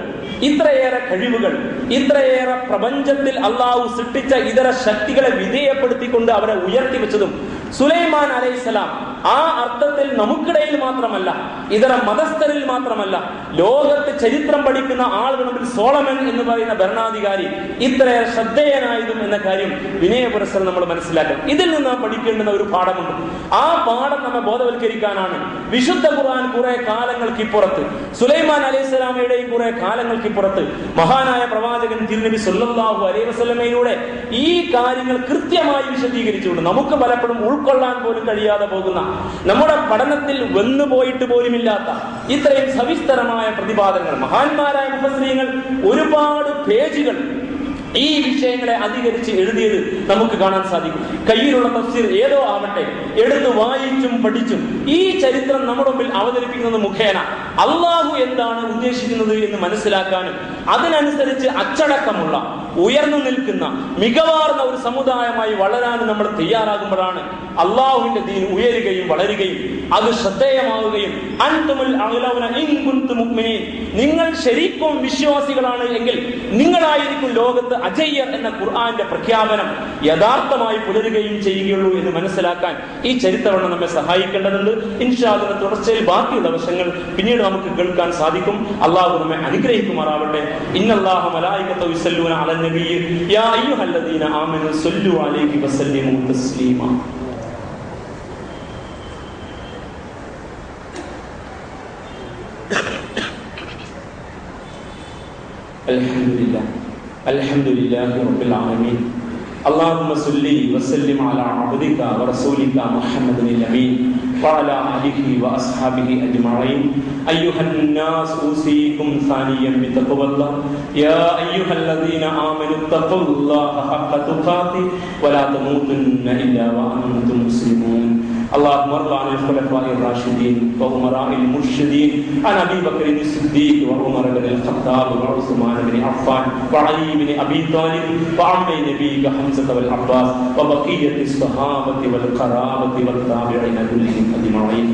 ഇത്രയേറെ കഴിവുകൾ, ഇത്രയേറെ പ്രപഞ്ചത്തിൽ അള്ളാഹു സൃഷ്ടിച്ച ഇതര ശക്തികളെ വിധേയപ്പെടുത്തിക്കൊണ്ട് അവരെ ഉയർത്തിവെച്ചതും സുലൈമാൻ അലൈഹിസ്സലാം ആ അർത്ഥത്തിൽ നമുക്കിടയിൽ മാത്രമല്ല, ഇതര മതസ്ഥരിൽ മാത്രമല്ല, ലോകത്ത് ചരിത്രം പഠിക്കുന്ന ആളുകളുടെ സോളമൻ എന്ന് പറയുന്ന ഭരണാധികാരി ഇത്രയേറെ ശ്രദ്ധേയനായതും എന്ന കാര്യം വിനയപുരസ്സരം നമ്മൾ മനസ്സിലാക്കണം. ഇതിൽ നിന്ന് പഠിക്കേണ്ടുന്ന ഒരു പാഠമുണ്ട്. ആ പാഠം നമ്മെ ബോധവൽക്കരിക്കാനാണ് വിശുദ്ധ ഖുർആൻ കുറെ കാലങ്ങൾക്ക് ഇപ്പുറത്ത്, സുലൈമാൻ അലൈഹിസ്സലാമയുടെയും കുറെ കാലങ്ങൾക്ക് ഇപ്പുറത്ത് മഹാനായ പ്രവാചകൻ തിരുനബി സല്ലല്ലാഹു അലൈഹി വസല്ലമയിലൂടെ ഈ കാര്യങ്ങൾ കൃത്യമായി വിശദീകരിച്ചുകൊണ്ട് നമുക്ക് പലപ്പോഴും ഉൾക്കൊള്ളാൻ പോലും കഴിയാതെ പോകുന്ന, നമ്മുടെ പഠനത്തിൽ വന്നു പോയിട്ട് പോലുമില്ലാത്ത ഇത്രയും സവിസ്തരമായ പ്രതിപാദനങ്ങൾ മഹാന്മാരായ മുഫസ്സിരീങ്ങൾ ഒരുപാട് പേജുകൾ ഈ വിഷയങ്ങളെ അധികരിച്ച് എഴുതിയത് നമുക്ക് കാണാൻ സാധിക്കും. കയ്യിലുള്ള തഫ്സീർ ഏതോ ആവട്ടെ എടുത്ത് വായിച്ചും പഠിച്ചും ഈ ചരിത്രം നമ്മുടെ മുമ്പിൽ അവതരിപ്പിക്കുന്നത് മുഖേന അള്ളാഹു എന്താണ് ഉദ്ദേശിക്കുന്നത് എന്ന് മനസ്സിലാക്കാനും അതിനനുസരിച്ച് അച്ചടക്കമുള്ള ഉയർന്നു നിൽക്കുന്ന മികവാർന്ന ഒരു സമുദായമായി വളരാനും നമ്മൾ തയ്യാറാകുമ്പോഴാണ് അള്ളാഹുവിന്റെ ദീൻ ഉയരുകയും വളരുകയും അത് ശ്രദ്ധേയമാവുകയും അൻതുമുൽ അഗ്ലൗന ഇൻ കുൻതും മുഅ്മിനീൻ, നിങ്ങൾ ശരിക്കും വിശ്വാസികളാണ് എങ്കിൽ നിങ്ങളായിരിക്കും ലോകത്ത് അജയ്യർ എന്ന ഖുർആന്റെ പ്രഖ്യാപനം യഥാർത്ഥമായി പുലരുകയും ചെയ്യുകയുള്ളൂ എന്ന് മനസ്സിലാക്കാൻ ഈ ചരിത്രം നമ്മെ സഹായിക്കേണ്ടതുണ്ട്. ഇൻഷാ അല്ലാഹ് തുടർച്ചയിൽ ബാക്കിയുള്ള വശങ്ങൾ പിന്നീട് നമുക്ക് കേൾക്കാൻ സാധിക്കും. അള്ളാഹു നമ്മെ അനുഗ്രഹിക്കുമാറാവട്ടെ. ഇന്നല്ലാഹ മലായികതഹു യുസല്ലൂന അലൻ നബിയ്യി യാ അയ്യുഹല്ലദീന ആമനൂ സല്ലു അലൈഹി വസല്ലിമു തസ്ലീമാ. അൽഹംദുലില്ലാഹി റബ്ബിൽ ആലമീൻ. اللهم صل وسلم على عبدك ورسولك محمد الأمين وعلى آله وأصحابه أجمعين. أيها الناس أوصيكم ثانيا بتقوى الله يا أيها الذين آمنوا اتقوا الله حق تقاته ولا تموتن إلا وأنتم مسلمون. اللهم ارض عن الخلفاء الراشدين وأمراء المرشدين عن أبي بكر الصديق وعمر بن الخطاب وعثمان بن عفان وعلي بن أبي طالب وعم نبيك حمزة والعباس وبقية الصحابة والقرابة والتابعين كلهم أجمعين.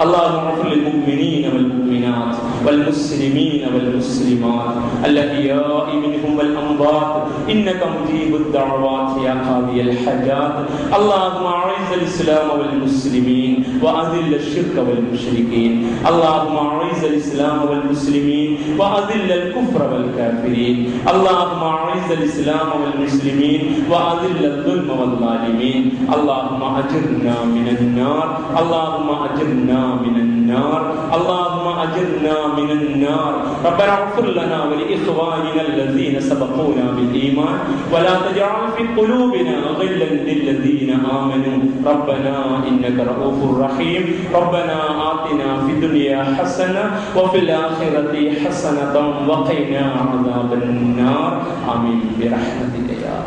اللهم اغفر للمؤمنين والمؤمنات والمسلمين والمسلمات الأحياء منهم والأموات إنك مجيب الدعوات يا قاضي الحاجات. اللهم أعز الإسلام والمسلمين وأذل الشرك والمشركين. اللهم أعز الإسلام والمسلمين وأذل الكفر والكافرين. اللهم أعز الإسلام والمسلمين وأذل الظلم والظالمين. اللهم أجرنا من النار. اللهم أجرنا من النار. اللهم أجرنا من النار. ربنا اغفر لنا ولإخواننا الذين سبقونا بالإيمان ولا تجعل في قلوبنا غلا للذين آمنوا ربنا إنك رؤوف رحيم. ربنا آتنا في الدنيا حسنة وفي الآخرة حسنة وقنا عذاب النار. آمين برحمتك يا